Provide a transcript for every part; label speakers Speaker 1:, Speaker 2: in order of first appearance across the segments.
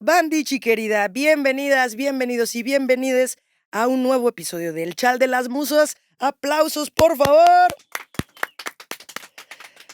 Speaker 1: Bandichi querida, bienvenidas, bienvenidos y bienvenides a un nuevo episodio del Chal de las Musas. ¡Aplausos, por favor!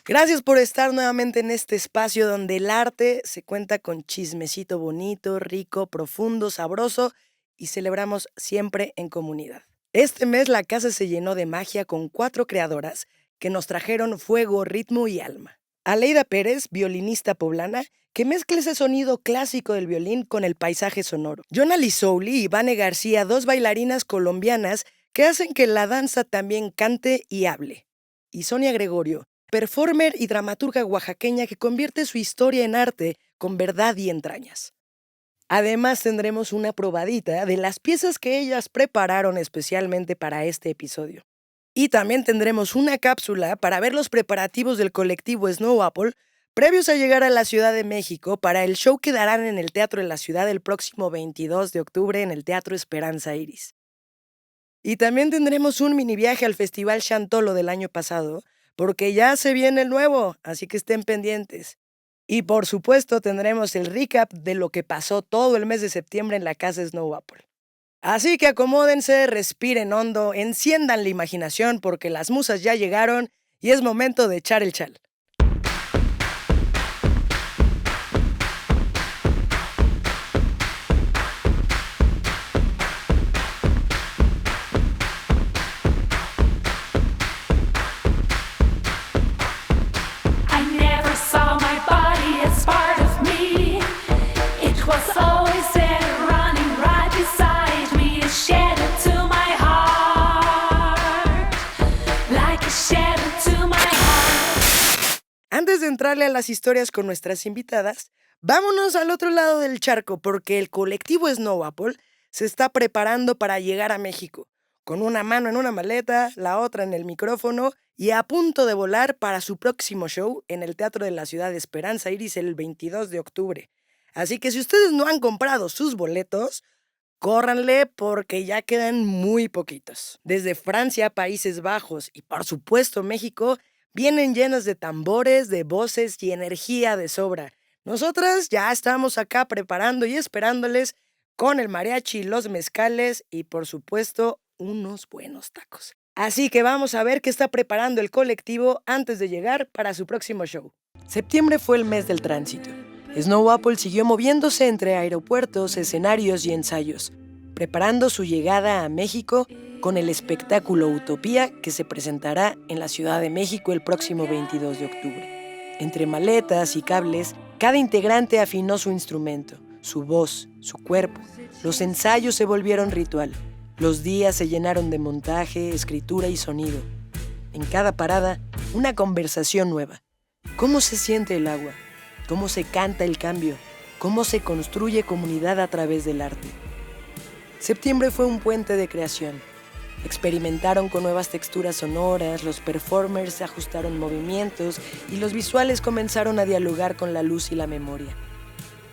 Speaker 1: Gracias por estar nuevamente en este espacio donde el arte se cuenta con chismecito bonito, rico, profundo, sabroso y celebramos siempre en comunidad. Este mes la casa se llenó de magia con 4 creadoras que nos trajeron fuego, ritmo y alma. Aleida Pérez, violinista poblana, que mezcla ese sonido clásico del violín con el paisaje sonoro. Jonah Lizouli y Vane García, 2 bailarinas colombianas que hacen que la danza también cante y hable. Y Sonia Gregorio, performer y dramaturga oaxaqueña que convierte su historia en arte con verdad y entrañas. Además tendremos una probadita de las piezas que ellas prepararon especialmente para este episodio. Y también tendremos una cápsula para ver los preparativos del colectivo Snow Apple previos a llegar a la Ciudad de México para el show que darán en el Teatro de la Ciudad el próximo 22 de octubre en el Teatro Esperanza Iris. Y también tendremos un mini viaje al Festival Chantolo del año pasado, porque ya se viene el nuevo, así que estén pendientes. Y por supuesto tendremos el recap de lo que pasó todo el mes de septiembre en la casa Snow Apple. Así que acomódense, respiren hondo, enciendan la imaginación porque las musas ya llegaron y es momento de echar el chal. Antes de entrarle a las historias con nuestras invitadas, vámonos al otro lado del charco porque el colectivo Snow Apple se está preparando para llegar a México, con una mano en una maleta, la otra en el micrófono y a punto de volar para su próximo show en el Teatro de la Ciudad de Esperanza Iris el 22 de octubre. Así que si ustedes no han comprado sus boletos, córranle porque ya quedan muy poquitos. Desde Francia, Países Bajos y por supuesto México, vienen llenas de tambores, de voces y energía de sobra. Nosotras ya estamos acá preparando y esperándoles con el mariachi, los mezcales y por supuesto unos buenos tacos. Así que vamos a ver qué está preparando el colectivo antes de llegar para su próximo show. Septiembre fue el mes del tránsito. Snow Apple siguió moviéndose entre aeropuertos, escenarios y ensayos, preparando su llegada a México con el espectáculo Utopía que se presentará en la Ciudad de México el próximo 22 de octubre. Entre maletas y cables, cada integrante afinó su instrumento, su voz, su cuerpo. Los ensayos se volvieron ritual. Los días se llenaron de montaje, escritura y sonido. En cada parada, una conversación nueva. ¿Cómo se siente el agua? ¿Cómo se canta el cambio? ¿Cómo se construye comunidad a través del arte? Septiembre fue un puente de creación. Experimentaron con nuevas texturas sonoras, los performers ajustaron movimientos y los visuales comenzaron a dialogar con la luz y la memoria.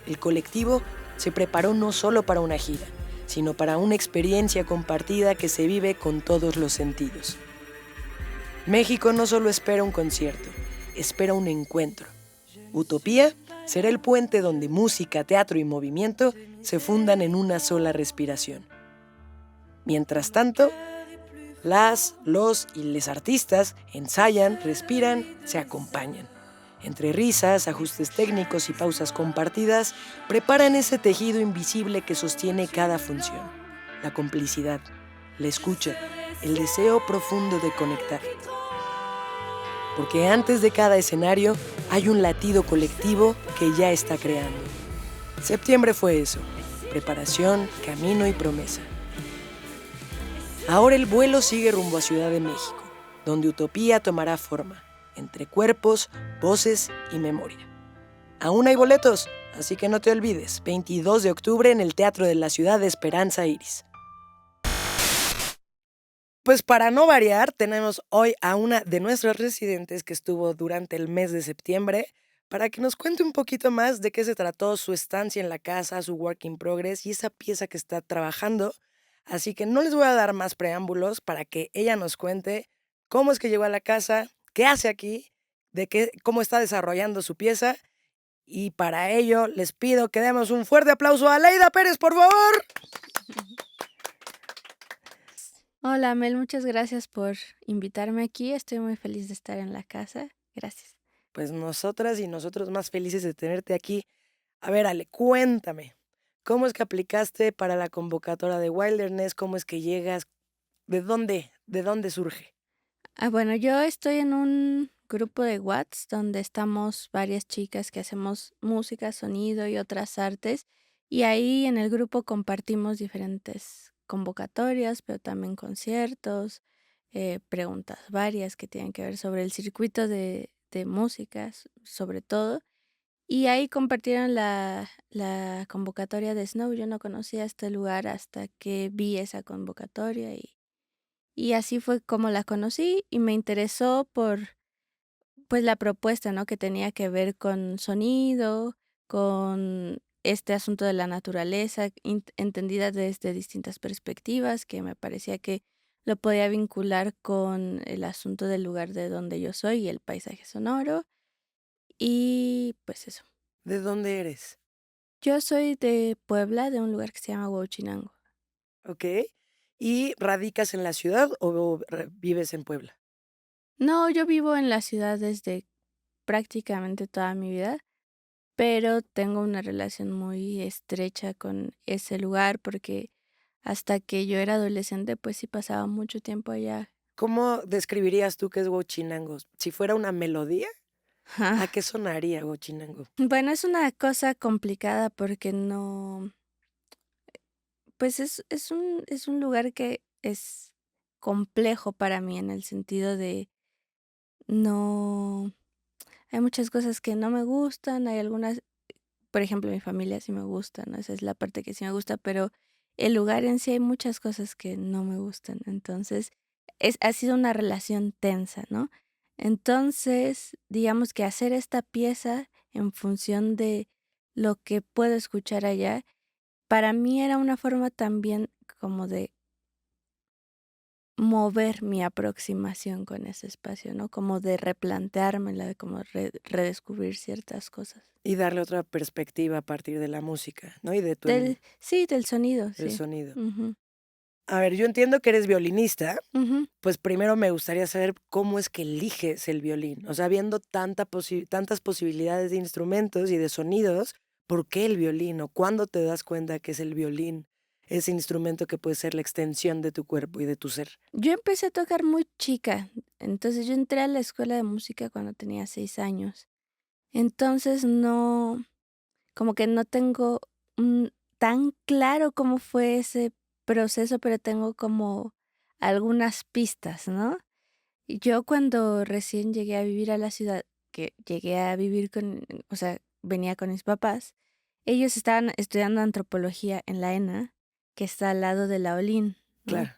Speaker 1: El colectivo se preparó no solo para una gira, sino para una experiencia compartida que se vive con todos los sentidos. México no solo espera un concierto, espera un encuentro. Utopía será el puente donde música, teatro y movimiento se fundan en una sola respiración. Mientras tanto, los y les artistas ensayan, respiran, se acompañan. Entre risas, ajustes técnicos y pausas compartidas, preparan ese tejido invisible que sostiene cada función. La complicidad, la escucha, el deseo profundo de conectar. Porque antes de cada escenario hay un latido colectivo que ya está creando. Septiembre fue eso, preparación, camino y promesa. Ahora el vuelo sigue rumbo a Ciudad de México, donde Utopía tomará forma, entre cuerpos, voces y memoria. Aún hay boletos, así que no te olvides, 22 de octubre en el Teatro de la Ciudad de Esperanza Iris. Pues para no variar, tenemos hoy a una de nuestras residentes que estuvo durante el mes de septiembre para que nos cuente un poquito más de qué se trató su estancia en la casa, su work in progress y esa pieza que está trabajando. Así que no les voy a dar más preámbulos para que ella nos cuente cómo es que llegó a la casa, qué hace aquí, cómo está desarrollando su pieza Y para ello les pido que demos un fuerte aplauso a Leida Pérez, por favor.
Speaker 2: Hola, Mel, muchas gracias por invitarme aquí. Estoy muy feliz de estar en la casa. Gracias.
Speaker 1: Pues nosotras y nosotros más felices de tenerte aquí. A ver, Ale, cuéntame, ¿cómo es que aplicaste para la convocatoria de Wilderness? ¿Cómo es que llegas? ¿De dónde surge?
Speaker 2: Bueno, yo estoy en un grupo de Whats donde estamos varias chicas que hacemos música, sonido y otras artes. Y ahí en el grupo compartimos diferentes convocatorias, pero también conciertos, preguntas varias que tienen que ver sobre el circuito de música, sobre todo. Y ahí compartieron la convocatoria de Snow. Yo no conocía este lugar hasta que vi esa convocatoria y así fue como la conocí y me interesó por, pues, la propuesta, ¿no? Que tenía que ver con sonido, con este asunto de la naturaleza, entendida desde distintas perspectivas, que me parecía que lo podía vincular con el asunto del lugar de donde yo soy y el paisaje sonoro. Y pues eso.
Speaker 1: ¿De dónde eres?
Speaker 2: Yo soy de Puebla, de un lugar que se llama Huauchinango.
Speaker 1: ¿Ok? ¿Y radicas en la ciudad o vives en Puebla?
Speaker 2: No, yo vivo en la ciudad desde prácticamente toda mi vida, pero tengo una relación muy estrecha con ese lugar porque hasta que yo era adolescente, pues sí pasaba mucho tiempo allá.
Speaker 1: ¿Cómo describirías tú qué es Huachinango? Si fuera una melodía, ¿a
Speaker 2: Ajá.
Speaker 1: qué sonaría Huachinango?
Speaker 2: Bueno, es una cosa complicada porque no, pues es un lugar que es complejo para mí en el sentido de no, hay muchas cosas que no me gustan, hay algunas. Por ejemplo, mi familia sí me gusta, ¿no? Esa es la parte que sí me gusta, pero el lugar en sí hay muchas cosas que no me gustan. Entonces, ha sido una relación tensa, ¿no? Entonces, digamos que hacer esta pieza en función de lo que puedo escuchar allá, para mí era una forma también como de mover mi aproximación con ese espacio, ¿no? Como de replanteármela, de como redescubrir ciertas cosas.
Speaker 1: Y darle otra perspectiva a partir de la música, ¿no? Y de
Speaker 2: Sí, del sonido,
Speaker 1: del
Speaker 2: sí.
Speaker 1: sonido.
Speaker 2: Ujú,
Speaker 1: A ver, yo entiendo que eres violinista,
Speaker 2: ujú.
Speaker 1: pues primero me gustaría saber cómo es que eliges el violín. O sea, viendo tantas posibilidades de instrumentos y de sonidos, ¿por qué el violín? ¿O cuándo te das cuenta que es el violín ese instrumento que puede ser la extensión de tu cuerpo y de tu ser?
Speaker 2: Yo empecé a tocar muy chica, entonces yo entré a la escuela de música cuando tenía 6 años. Entonces no, como que no tengo, tan claro cómo fue ese proceso, pero tengo como algunas pistas, ¿no? Y yo cuando recién llegué a vivir a la ciudad, que llegué a vivir con, o sea, venía con mis papás, ellos estaban estudiando antropología en la ENA, que está al lado de la Olin, ¿no?
Speaker 1: Claro.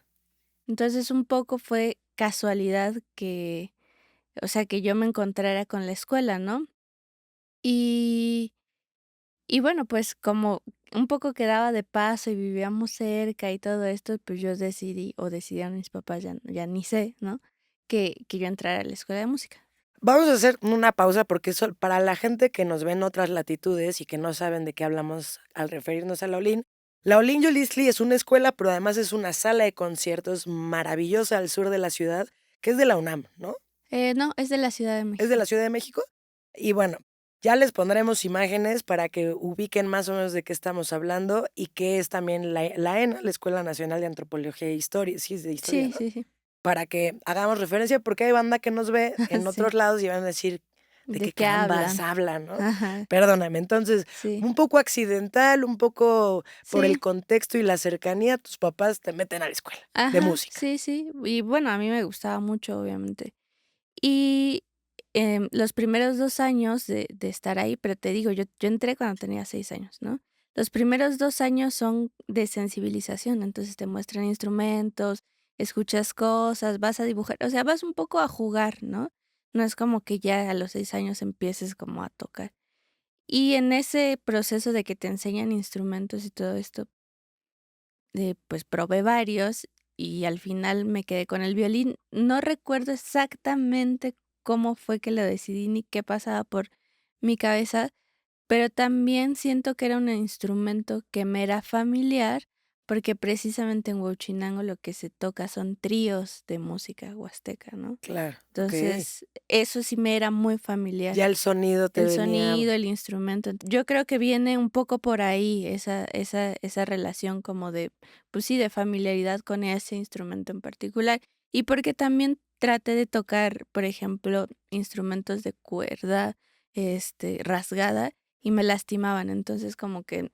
Speaker 2: Entonces, un poco fue casualidad que, o sea, que yo me encontrara con la escuela, ¿no? Y y bueno, pues, como un poco quedaba de paso y vivíamos cerca y todo esto, pues, yo decidí, o decidieron mis papás, ya ni sé, ¿no? Que yo entrara a la escuela de música.
Speaker 1: Vamos a hacer una pausa porque eso, para la gente que nos ve en otras latitudes y que no saben de qué hablamos al referirnos a la Olin Yolisli es una escuela, pero además es una sala de conciertos maravillosa al sur de la ciudad, que es de la UNAM, ¿no?
Speaker 2: No, es de la Ciudad de
Speaker 1: Es de
Speaker 2: México.
Speaker 1: la Ciudad de México. Y bueno, ya les pondremos imágenes para que ubiquen más o menos de qué estamos hablando y qué es también la ENA, la Escuela Nacional de Antropología e Historia, sí, es de historia,
Speaker 2: Sí,
Speaker 1: ¿no?
Speaker 2: sí, sí.
Speaker 1: Para que hagamos referencia, porque hay banda que nos ve en
Speaker 2: Sí.
Speaker 1: otros lados y van a decir: "¿De
Speaker 2: ¿De
Speaker 1: qué
Speaker 2: qué
Speaker 1: carambas
Speaker 2: hablan?
Speaker 1: hablan?", ¿no?
Speaker 2: Ajá.
Speaker 1: Perdóname. Entonces,
Speaker 2: Sí,
Speaker 1: un poco accidental, un poco por el
Speaker 2: sí.
Speaker 1: contexto y la cercanía, tus papás te meten a la escuela de
Speaker 2: Ajá,
Speaker 1: música.
Speaker 2: sí, sí. Y bueno, a mí me gustaba mucho, obviamente. Y, los primeros 2 años de estar ahí, pero te digo, yo entré cuando tenía 6 años, ¿no? Los primeros 2 años son de sensibilización, entonces te muestran instrumentos, escuchas cosas, vas a dibujar, o sea, vas un poco a jugar, ¿no? No es como que ya a los 6 años empieces como a tocar. Y en ese proceso de que te enseñan instrumentos y todo esto, pues probé varios y al final me quedé con el violín. No recuerdo exactamente cómo fue que lo decidí ni qué pasaba por mi cabeza, pero también siento que era un instrumento que me era familiar, porque precisamente en Huachinango lo que se toca son tríos de música huasteca, ¿no?
Speaker 1: Claro, okey.
Speaker 2: Entonces, eso sí me era muy familiar.
Speaker 1: Ya el sonido te
Speaker 2: El
Speaker 1: venía
Speaker 2: sonido, el instrumento. Yo creo que viene un poco por ahí esa relación como de, pues sí, de familiaridad con ese instrumento en particular. Y porque también traté de tocar, por ejemplo, instrumentos de cuerda, rasgada, y me lastimaban. Entonces, como que,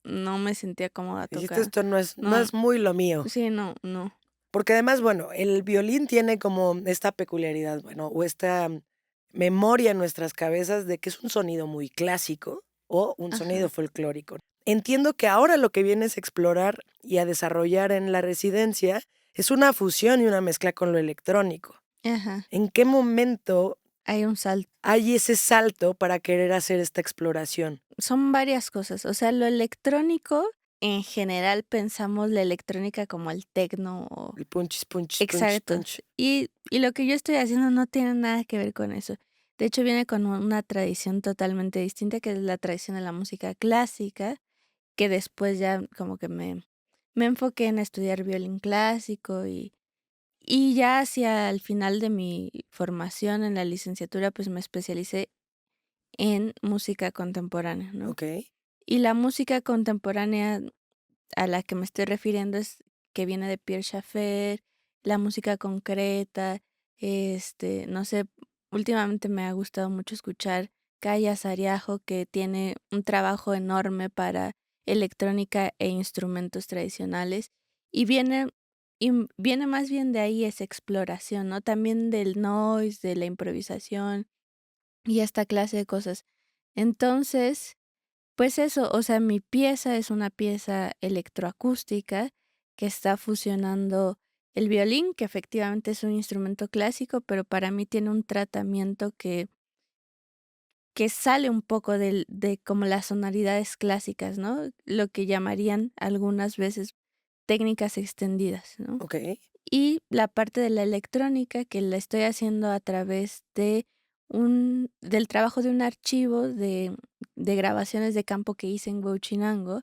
Speaker 2: no me sentía cómoda
Speaker 1: dijiste:
Speaker 2: tocando.
Speaker 1: "Esto no
Speaker 2: No,
Speaker 1: es muy lo mío".
Speaker 2: sí, no, no.
Speaker 1: Porque además, bueno, el violín tiene como esta peculiaridad, bueno, o esta memoria en nuestras cabezas de que es un sonido muy clásico o un sonido
Speaker 2: Ajá,
Speaker 1: folclórico. Entiendo que ahora lo que vienes a explorar y a desarrollar en la residencia es una fusión y una mezcla con lo electrónico.
Speaker 2: ajá.
Speaker 1: ¿En qué momento
Speaker 2: Hay un salto.
Speaker 1: hay ese salto para querer hacer esta exploración?
Speaker 2: Son varias cosas, o sea, lo electrónico, en general pensamos la electrónica como el tecno o
Speaker 1: El punchis, punchis, punchis,
Speaker 2: exacto,
Speaker 1: punch.
Speaker 2: y lo que yo estoy haciendo no tiene nada que ver con eso. De hecho, viene con una tradición totalmente distinta, que es la tradición de la música clásica, que después ya como que me enfoqué en estudiar violín clásico y ya hacia el final de mi formación en la licenciatura, pues, me especialicé en música contemporánea, ¿no?
Speaker 1: Okey.
Speaker 2: Y la música contemporánea a la que me estoy refiriendo es que viene de Pierre Schaeffer, la música concreta, no sé, últimamente me ha gustado mucho escuchar Kaya Sariajo, que tiene un trabajo enorme para electrónica e instrumentos tradicionales, y viene más bien de ahí esa exploración, ¿no? También del noise, de la improvisación y esta clase de cosas. Entonces, pues eso, o sea, mi pieza es una pieza electroacústica que está fusionando el violín, que efectivamente es un instrumento clásico, pero para mí tiene un tratamiento que sale un poco de como las sonoridades clásicas, ¿no? Lo que llamarían algunas veces técnicas extendidas, ¿no?
Speaker 1: Okey.
Speaker 2: Y la parte de la electrónica que la estoy haciendo a través del trabajo de un archivo de grabaciones de campo que hice en Huachinango,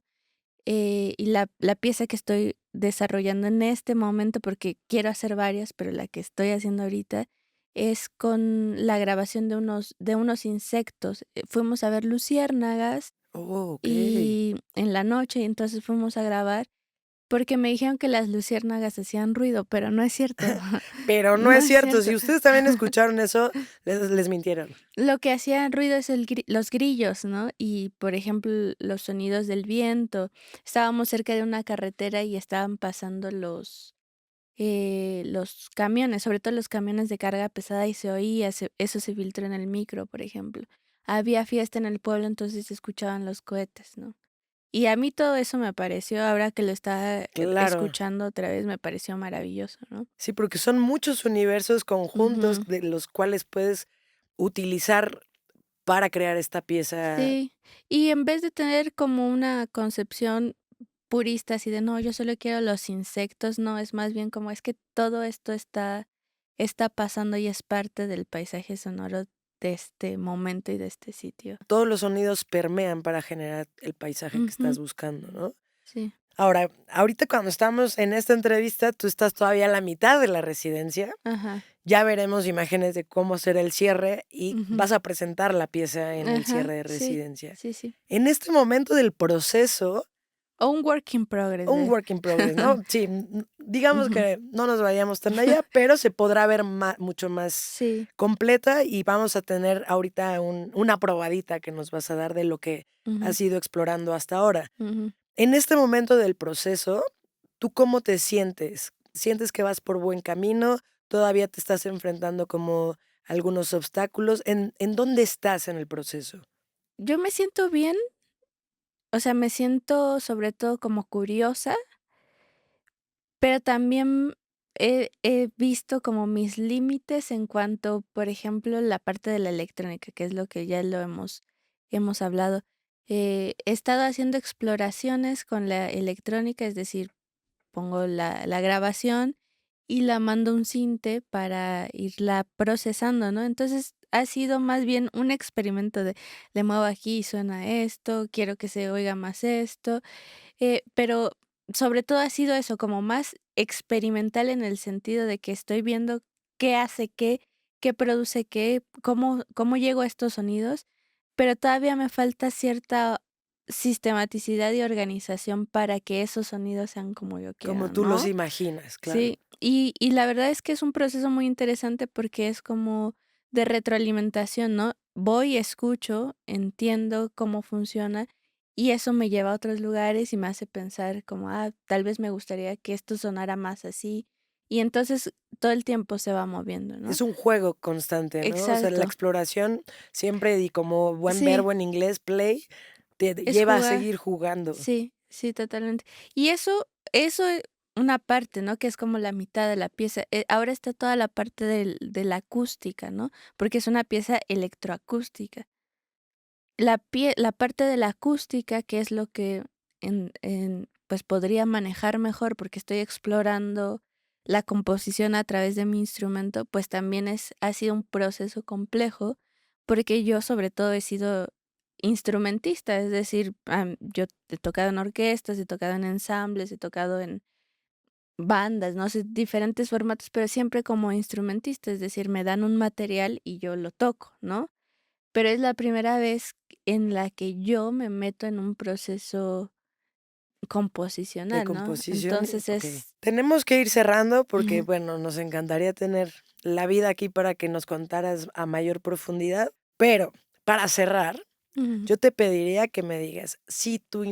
Speaker 2: y la pieza que estoy desarrollando en este momento, porque quiero hacer varias, pero la que estoy haciendo ahorita es con la grabación de unos insectos. Fuimos a ver luciérnagas
Speaker 1: Oh, okey.
Speaker 2: y en la noche, y entonces fuimos a grabar porque me dijeron que las luciérnagas hacían ruido, pero no es cierto.
Speaker 1: Pero no
Speaker 2: No
Speaker 1: es
Speaker 2: es
Speaker 1: cierto,
Speaker 2: cierto.
Speaker 1: si ustedes también escucharon eso, les mintieron.
Speaker 2: Lo que hacía ruido es los grillos, ¿no? Y, por ejemplo, los sonidos del viento. Estábamos cerca de una carretera y estaban pasando los camiones, sobre todo los camiones de carga pesada, y se oía, eso se filtró en el micro, por ejemplo. Había fiesta en el pueblo, entonces se escuchaban los cohetes, ¿no? Y a mí todo eso me pareció, ahora que lo estaba
Speaker 1: Claro.
Speaker 2: escuchando otra vez, me pareció maravilloso, ¿no?
Speaker 1: Sí, porque son muchos universos conjuntos
Speaker 2: Ujú.
Speaker 1: de los cuales puedes utilizar para crear esta pieza.
Speaker 2: Sí, y en vez de tener como una concepción purista así de: "No, yo solo quiero los insectos", no, es más bien como es que todo esto está pasando y es parte del paisaje sonoro de este momento y de este sitio.
Speaker 1: Todos los sonidos permean para generar el paisaje que estás
Speaker 2: Ujú,
Speaker 1: buscando, ¿no?
Speaker 2: sí,
Speaker 1: Ahora, ahorita cuando estamos en esta entrevista, tú estás todavía a la mitad de la residencia.
Speaker 2: ajá,
Speaker 1: Ya veremos imágenes de cómo será el cierre y
Speaker 2: ujú,
Speaker 1: vas a presentar la pieza en el
Speaker 2: ajá,
Speaker 1: cierre de
Speaker 2: sí,
Speaker 1: residencia.
Speaker 2: sí, sí.
Speaker 1: En este momento del proceso,
Speaker 2: O un work in progress
Speaker 1: un
Speaker 2: de
Speaker 1: work in progress, ¿no? Sí, digamos
Speaker 2: ujú,
Speaker 1: que no nos vayamos tan allá, pero se podrá ver mucho más
Speaker 2: sí,
Speaker 1: completa y vamos a tener ahorita una probadita que nos vas a dar de lo que
Speaker 2: ujú,
Speaker 1: has ido explorando hasta ahora.
Speaker 2: ujú.
Speaker 1: En este momento del proceso, ¿tú cómo te sientes? ¿Sientes que vas por buen camino? ¿Todavía te estás enfrentando como algunos obstáculos? ¿En dónde estás en el proceso?
Speaker 2: Yo me siento bien, o sea, me siento sobre todo como curiosa. Pero también he visto como mis límites en cuanto, por ejemplo, la parte de la electrónica, que es lo que ya lo hemos hablado. He estado haciendo exploraciones con la electrónica, es decir, pongo la grabación y la mando a un sinte para irla procesando, ¿no? Entonces, ha sido más bien un experimento de le muevo aquí y suena esto, quiero que se oiga más esto, pero sobre todo ha sido eso, como más experimental en el sentido de que estoy viendo qué hace qué produce qué, cómo llego a estos sonidos, pero todavía me falta cierta sistematicidad y organización para que esos sonidos sean como yo
Speaker 1: Como
Speaker 2: quiero,
Speaker 1: tú los
Speaker 2: ¿no?
Speaker 1: imaginas, claro.
Speaker 2: Sí, y la verdad es que es un proceso muy interesante porque es como de retroalimentación, ¿no? Voy, escucho, entiendo cómo funciona y eso me lleva a otros lugares y me hace pensar como, tal vez me gustaría que esto sonara más así. Y entonces todo el tiempo se va moviendo, ¿no?
Speaker 1: Es un juego constante, ¿no? O sea, la
Speaker 2: Exacto.
Speaker 1: exploración siempre, y como buen
Speaker 2: Sí,
Speaker 1: verbo en inglés, play, te
Speaker 2: es
Speaker 1: lleva a
Speaker 2: jugar.
Speaker 1: seguir jugando.
Speaker 2: Sí, sí, totalmente. Y eso una parte, ¿no? Que es como la mitad de la pieza. Ahora está toda la parte de la acústica, ¿no? Porque es una pieza electroacústica. La parte de la acústica, que es lo que pues podría manejar mejor porque estoy explorando la composición a través de mi instrumento, pues también ha sido un proceso complejo porque yo sobre todo he sido instrumentista, es decir, yo he tocado en orquestas, he tocado en ensambles, he tocado en bandas, no sé, diferentes formatos, pero siempre como instrumentista, es decir, me dan un material y yo lo toco, ¿no? Pero es la primera vez en la que yo me meto en un proceso
Speaker 1: De
Speaker 2: composicional, ¿no?
Speaker 1: composición,
Speaker 2: Entonces
Speaker 1: okey. Tenemos que ir cerrando porque,
Speaker 2: Ujú,
Speaker 1: bueno, nos encantaría tener la vida aquí para que nos contaras a mayor profundidad, pero para cerrar,
Speaker 2: ujú.
Speaker 1: yo te pediría que me digas, si tu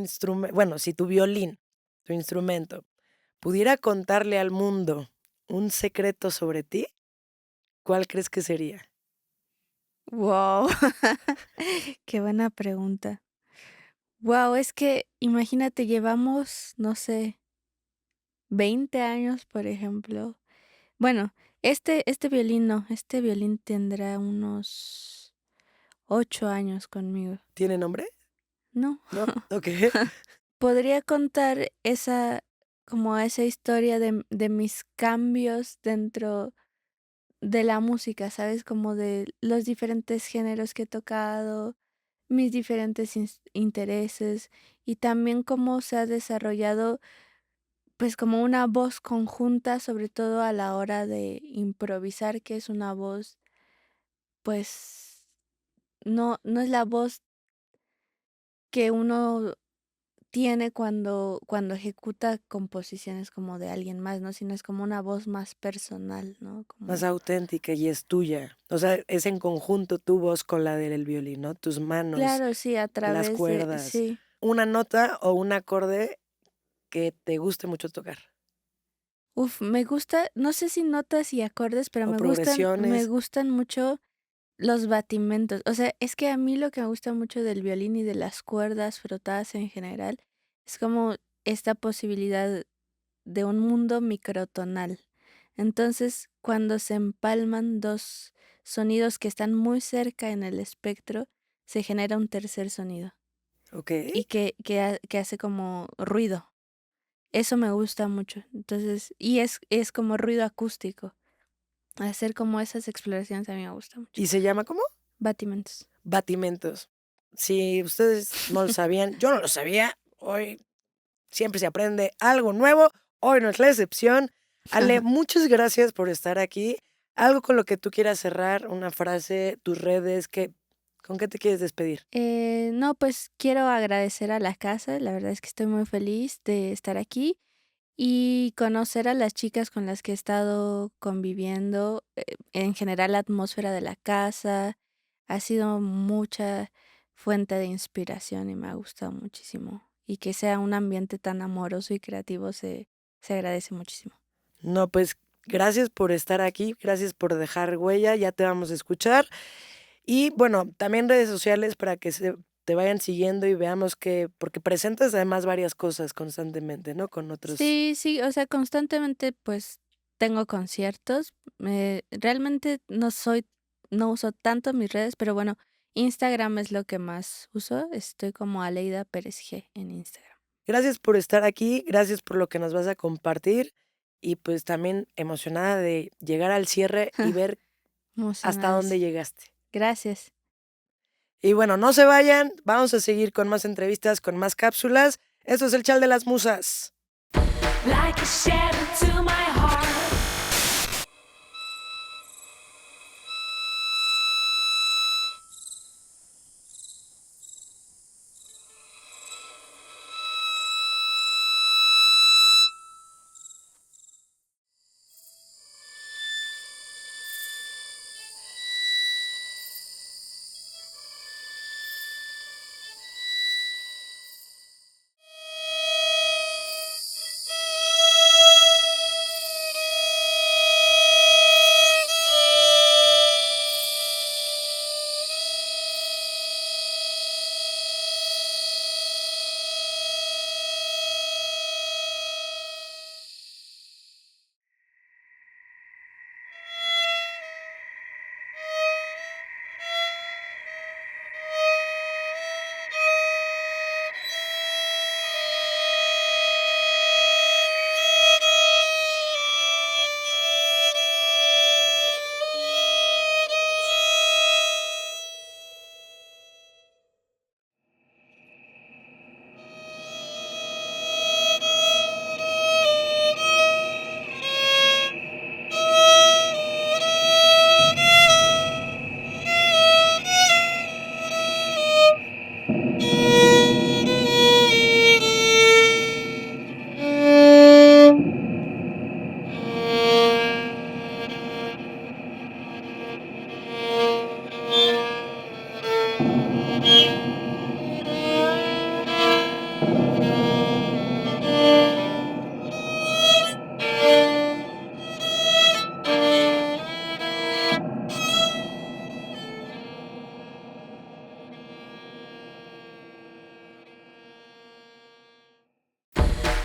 Speaker 1: bueno, si tu violín, tu instrumento, pudiera contarle al mundo un secreto sobre ti, ¿cuál crees que sería?
Speaker 2: Guau, qué buena pregunta. Guau, es que imagínate, llevamos, no sé, 20 años, por ejemplo. Bueno, este violín no, este violín tendrá unos 8 años conmigo.
Speaker 1: ¿Tiene nombre?
Speaker 2: No,
Speaker 1: ¿No? Okey.
Speaker 2: podría contar como esa historia de mis cambios dentro de la música, ¿sabes? Como de los diferentes géneros que he tocado, mis diferentes intereses y también cómo se ha desarrollado, pues como una voz conjunta, sobre todo a la hora de improvisar, que es una voz, pues no es la voz que uno tiene cuando ejecuta composiciones como de alguien más, ¿no? Sino es como una voz más personal, ¿no?
Speaker 1: Más
Speaker 2: Como
Speaker 1: auténtica y es tuya. O sea, es en conjunto tu voz con la del violín, ¿no? Tus manos,
Speaker 2: claro, sí, a
Speaker 1: las
Speaker 2: través de
Speaker 1: cuerdas.
Speaker 2: sí.
Speaker 1: Una nota o un acorde que te guste mucho tocar,
Speaker 2: Me gusta, no sé si notas y acordes, pero
Speaker 1: o
Speaker 2: me
Speaker 1: progresiones.
Speaker 2: gustan mucho los batimentos. O sea, es que a mí lo que me gusta mucho del violín y de las cuerdas frotadas en general es como esta posibilidad de un mundo microtonal. Entonces, cuando se empalman dos sonidos que están muy cerca en el espectro, se genera un tercer sonido
Speaker 1: Okey.
Speaker 2: y que hace como ruido. Eso me gusta mucho. Entonces, y es como ruido acústico. Hacer como esas exploraciones a mí me gusta mucho.
Speaker 1: ¿Y se llama cómo?
Speaker 2: Batimentos.
Speaker 1: Batimentos. Si ustedes no lo sabían, yo no lo sabía, hoy siempre se aprende algo nuevo, hoy no es la excepción. Ale, muchas gracias por estar aquí. Algo con lo que tú quieras cerrar, una frase, tus redes, ¿con qué te quieres despedir?
Speaker 2: No, pues quiero agradecer a la casa. La verdad es que estoy muy feliz de estar aquí y conocer a las chicas con las que he estado conviviendo. En general, la atmósfera de la casa ha sido mucha fuente de inspiración y me ha gustado muchísimo. Y que sea un ambiente tan amoroso y creativo se agradece muchísimo.
Speaker 1: No, pues gracias por estar aquí, gracias por dejar huella, ya te vamos a escuchar. Y bueno, también redes sociales para que te vayan siguiendo y veamos que, porque presentas además varias cosas constantemente, ¿no? Con otros.
Speaker 2: Sí, sí, o sea, constantemente pues tengo conciertos. Realmente no uso tanto mis redes, pero bueno, Instagram es lo que más uso. Estoy como Aleida Pérez G en Instagram.
Speaker 1: Gracias por estar aquí, gracias por lo que nos vas a compartir y pues también emocionada de llegar al cierre y ver hasta dónde
Speaker 2: Emocionadas.
Speaker 1: llegaste.
Speaker 2: Gracias.
Speaker 1: Y bueno, no se vayan, vamos a seguir con más entrevistas, con más cápsulas. Esto es el Chal de las Musas.
Speaker 3: Like a shadow to my heart.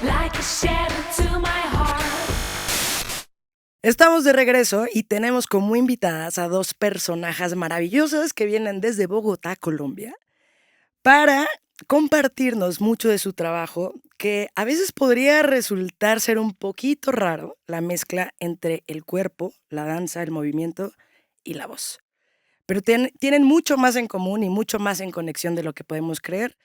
Speaker 3: Like a shadow to my heart.
Speaker 1: Estamos de regreso y tenemos como invitadas a dos personajes maravillosas que vienen desde Bogotá, Colombia, para compartirnos mucho de su trabajo, que a veces podría resultar ser un poquito raro, la mezcla entre el cuerpo, la danza, el movimiento y la voz. Pero tienen mucho más en común y mucho más en conexión de lo que podemos creer.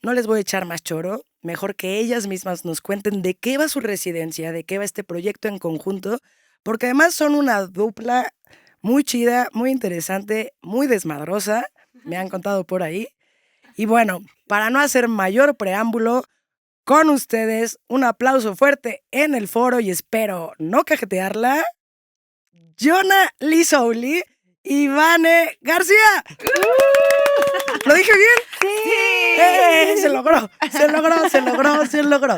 Speaker 1: No les voy a echar más choro, mejor que ellas mismas nos cuenten de qué va su residencia, de qué va este proyecto en conjunto, porque además son una dupla muy chida, muy interesante, muy desmadrosa, me han contado por ahí. Y bueno, para no hacer mayor preámbulo, con ustedes un aplauso fuerte en el foro y espero no cajetearla, Jonah Lizouli y Vane García. ¿Lo dije bien?
Speaker 4: Sí.
Speaker 1: Se logró, se logró, se logró, se logró.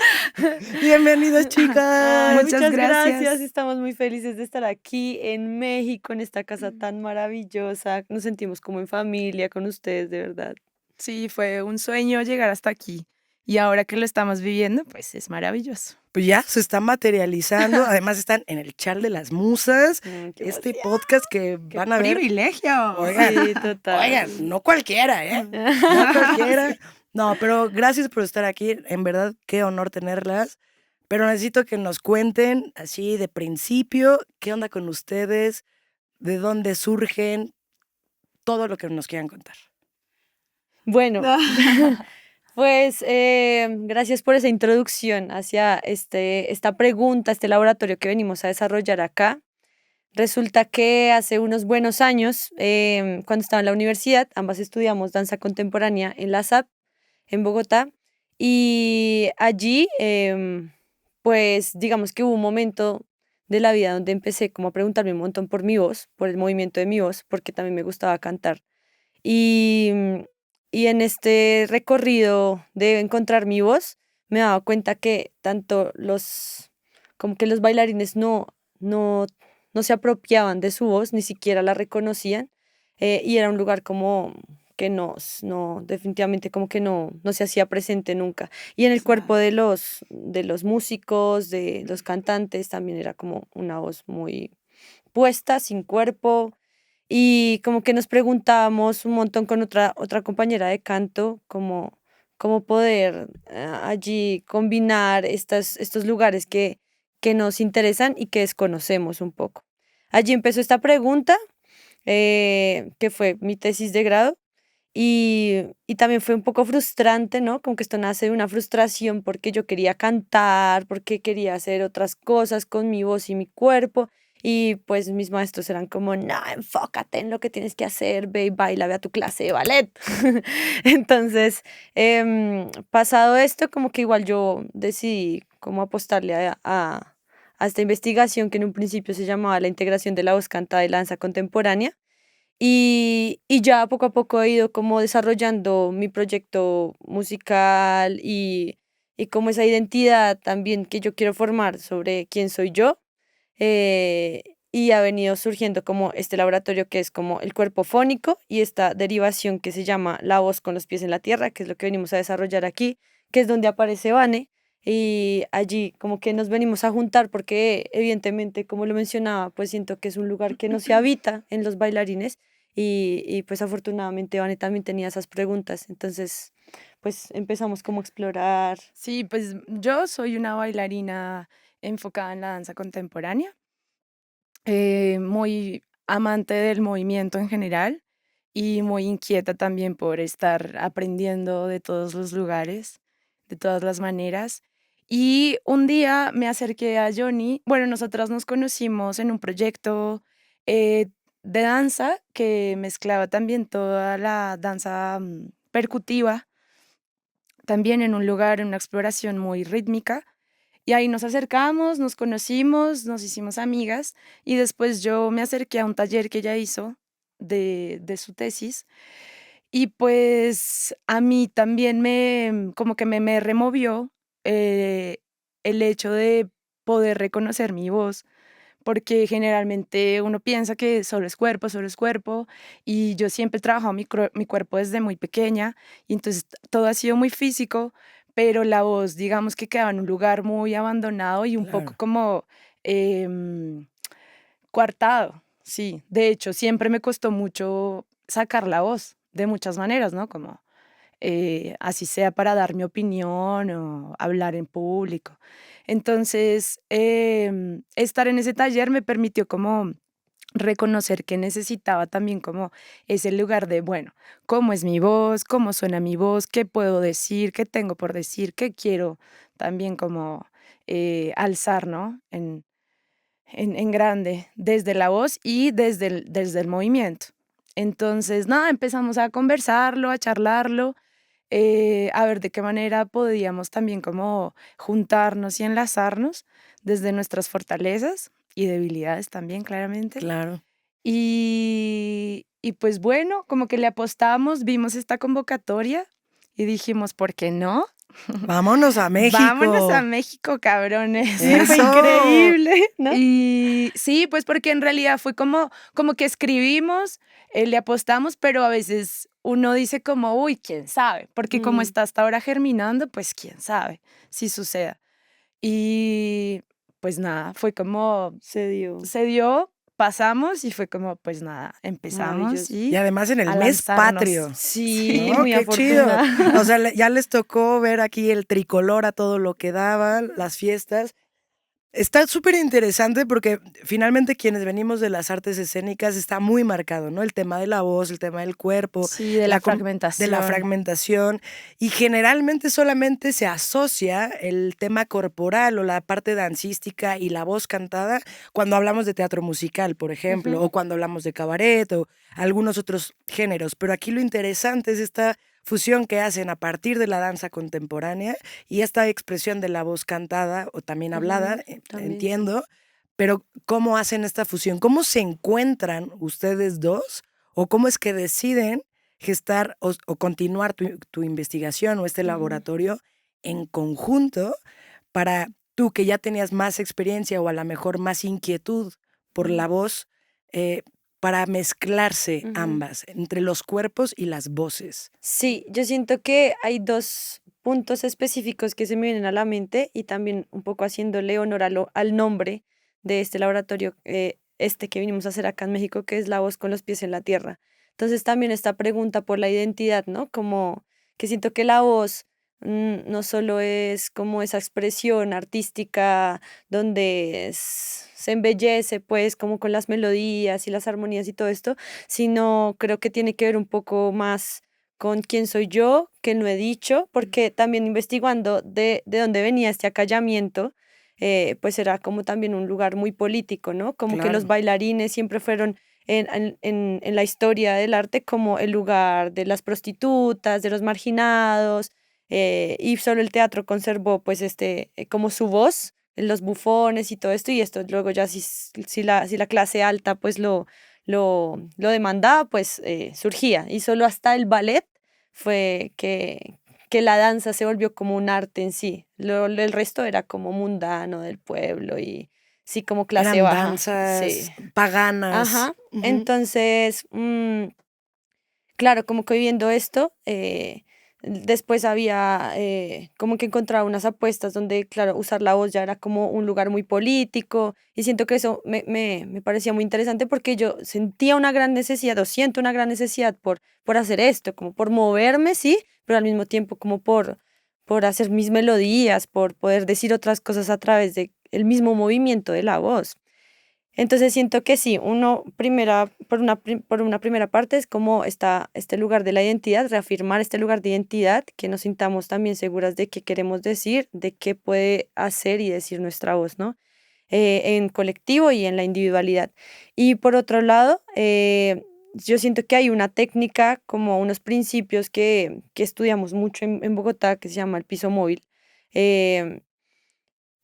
Speaker 1: Bienvenidos, chicas.
Speaker 4: Muchas gracias. Estamos muy felices de estar aquí en México, en esta casa tan maravillosa. Nos sentimos como en familia con ustedes, de verdad.
Speaker 5: Sí, fue un sueño llegar hasta aquí. Y ahora que lo estamos viviendo, pues es maravilloso.
Speaker 1: Pues ya se está materializando. Además están en el Chal de las Musas,
Speaker 4: Qué
Speaker 1: este
Speaker 4: emoción.
Speaker 1: podcast que van a ver.
Speaker 5: ¡Privilegio!
Speaker 1: Oigan,
Speaker 4: Sí, total.
Speaker 1: oigan, no cualquiera, ¿eh? No cualquiera. No, pero gracias por estar aquí. En verdad, qué honor tenerlas. Pero necesito que nos cuenten así de principio, qué onda con ustedes, de dónde surgen, todo lo que nos quieran contar.
Speaker 4: Bueno, pues gracias por esa introducción hacia esta pregunta, este laboratorio que venimos a desarrollar acá. Resulta que hace unos buenos años, cuando estaba en la universidad, ambas estudiamos danza contemporánea en la SAP, en Bogotá, y allí, pues digamos que hubo un momento de la vida donde empecé como a preguntarme un montón por mi voz, por el movimiento de mi voz, porque también me gustaba cantar. Y, y en este recorrido de encontrar mi voz, me daba cuenta que tanto como que los bailarines no se apropiaban de su voz, ni siquiera la reconocían, y era un lugar como que definitivamente como que no se hacía presente nunca. Y en el cuerpo de los músicos, de los cantantes, también era como una voz muy puesta, sin cuerpo, y como que nos preguntábamos un montón con otra compañera de canto, cómo poder allí combinar estos lugares que nos interesan y que desconocemos un poco. Allí empezó esta pregunta que fue mi tesis de grado. Y también fue un poco frustrante, ¿no? Como que esto nace de una frustración porque yo quería cantar, porque quería hacer otras cosas con mi voz y mi cuerpo. Y pues mis maestros eran como, no, enfócate en lo que tienes que hacer, ve y baila, ve a tu clase de ballet. Entonces, pasado esto, como que igual yo decidí como apostarle a esta investigación que en un principio se llamaba la integración de la voz cantada y la danza contemporánea. Y ya poco a poco he ido como desarrollando mi proyecto musical y como esa identidad también que yo quiero formar sobre quién soy yo. Y ha venido surgiendo como este laboratorio que es como el cuerpo fónico y esta derivación que se llama la voz con los pies en la tierra, que es lo que venimos a desarrollar aquí, que es donde aparece Vane. Y allí como que nos venimos a juntar porque evidentemente, como lo mencionaba, pues siento que es un lugar que no se habita en los bailarines y pues afortunadamente Vane también tenía esas preguntas. Entonces, pues empezamos como a explorar.
Speaker 5: Sí, pues yo soy una bailarina enfocada en la danza contemporánea, muy amante del movimiento en general y muy inquieta también por estar aprendiendo de todos los lugares, de todas las maneras. Y un día me acerqué a Johnny, bueno, nosotras nos conocimos en un proyecto eh, de danza que mezclaba también toda la danza percutiva, también en un lugar, en una exploración muy rítmica. Y ahí nos acercamos, nos conocimos, nos hicimos amigas y después yo me acerqué a un taller que ella hizo de su tesis y pues a mí también como que me removió eh, el hecho de poder reconocer mi voz, porque generalmente uno piensa que solo es cuerpo, y yo siempre he trabajado mi cuerpo desde muy pequeña, y entonces todo ha sido muy físico, pero la voz, digamos que quedaba en un lugar muy abandonado y un poco
Speaker 1: Claro.
Speaker 5: como em, coartado, sí. De hecho, siempre me costó mucho sacar la voz de muchas maneras, ¿no? Como así sea para dar mi opinión o hablar en público. Entonces, estar en ese taller me permitió como reconocer que necesitaba también como ese lugar de, bueno, cómo es mi voz, cómo suena mi voz, qué puedo decir, qué tengo por decir, qué quiero también como alzar, ¿no? En grande, desde la voz y desde el movimiento. Entonces, nada, empezamos a conversarlo, a charlarlo, a ver de qué manera podíamos también como juntarnos y enlazarnos desde nuestras fortalezas y debilidades también, claramente.
Speaker 1: Claro.
Speaker 5: Y pues bueno, como que le apostamos, vimos esta convocatoria y dijimos, ¿por qué no?
Speaker 1: Vámonos a
Speaker 5: Vámonos a
Speaker 1: México.
Speaker 5: México, cabrones.
Speaker 4: Fue
Speaker 1: Eso.
Speaker 4: increíble, ¿no?
Speaker 5: Y sí, pues porque en realidad fue como que escribimos, le apostamos, pero a veces uno dice como, uy, quién sabe, porque como
Speaker 4: Mm,
Speaker 5: está hasta ahora germinando, pues quién sabe si suceda. Y pues nada, fue como,
Speaker 4: se dio.
Speaker 5: se dio, pasamos y fue como, pues nada, empezamos
Speaker 4: Maravilloso.
Speaker 1: Y
Speaker 5: y
Speaker 1: además en el
Speaker 5: a
Speaker 1: mes
Speaker 5: lanzarnos.
Speaker 1: patrio.
Speaker 4: Sí,
Speaker 1: ¿No?
Speaker 4: muy
Speaker 1: Qué chido. O
Speaker 4: afortunada.
Speaker 1: sea, ya les tocó ver aquí el tricolor a todo lo que daba, las fiestas. Está súper interesante porque finalmente quienes venimos de las artes escénicas está muy marcado, ¿no? El tema de la voz, el tema del cuerpo,
Speaker 5: Sí, de
Speaker 1: la
Speaker 5: la
Speaker 1: de la
Speaker 5: fragmentación.
Speaker 1: fragmentación, y generalmente solamente se asocia el tema corporal o la parte dancística y la voz cantada cuando hablamos de teatro musical, por ejemplo,
Speaker 4: Ujú.
Speaker 1: o cuando hablamos de cabaret o algunos otros géneros. Pero aquí lo interesante es esta fusión que hacen a partir de la danza contemporánea y esta expresión de la voz cantada o también hablada,
Speaker 4: Ujú, también sí.
Speaker 1: entiendo, pero ¿cómo hacen esta fusión? ¿Cómo se encuentran ustedes dos o cómo es que deciden gestar o continuar tu investigación o este
Speaker 4: Ujú,
Speaker 1: laboratorio en conjunto para tú que ya tenías más experiencia o a lo mejor más inquietud por
Speaker 4: ujú,
Speaker 1: la voz, eh, para mezclarse
Speaker 4: ujú.
Speaker 1: ambas entre los cuerpos y las voces?
Speaker 4: Sí, yo siento que hay dos puntos específicos que se me vienen a la mente y también un poco haciéndole honor al nombre de este laboratorio, este que vinimos a hacer acá en México, que es la voz con los pies en la tierra. Entonces también esta pregunta por la identidad, ¿no? Como que siento que la voz no solo es como esa expresión artística donde se embellece pues como con las melodías y las armonías y todo esto, sino creo que tiene que ver un poco más con quién soy yo, que no he dicho, porque también investigando de dónde venía este acallamiento, pues era como también un lugar muy político, ¿no? Como que los
Speaker 1: Claro.
Speaker 4: bailarines siempre fueron en la historia del arte como el lugar de las prostitutas, de los marginados, y solo el teatro conservó pues como su voz, los bufones y todo esto, y esto luego ya si la clase alta pues lo demandaba, pues surgía, y solo hasta el ballet fue que la danza se volvió como un arte en sí. El resto era como mundano del pueblo y sí, como clase
Speaker 1: Eran
Speaker 4: baja. Sí.
Speaker 1: danzas paganas.
Speaker 4: Ajá. Entonces, claro, como que viendo esto, después había como que encontraba unas apuestas donde, claro, usar la voz ya era como un lugar muy político y siento que eso me parecía muy interesante porque yo sentía una gran necesidad o siento una gran necesidad por hacer esto, como por moverme, sí, pero al mismo tiempo como por hacer mis melodías, por poder decir otras cosas a través de el mismo movimiento de la voz. Entonces siento que sí, por una primera parte es como este lugar de la identidad, reafirmar este lugar de identidad, que nos sintamos también seguras de qué queremos decir, de qué puede hacer y decir nuestra voz, ¿no? En colectivo y en la individualidad. Y por otro lado, yo siento que hay una técnica, como unos principios que estudiamos mucho en Bogotá, que se llama el piso móvil. em,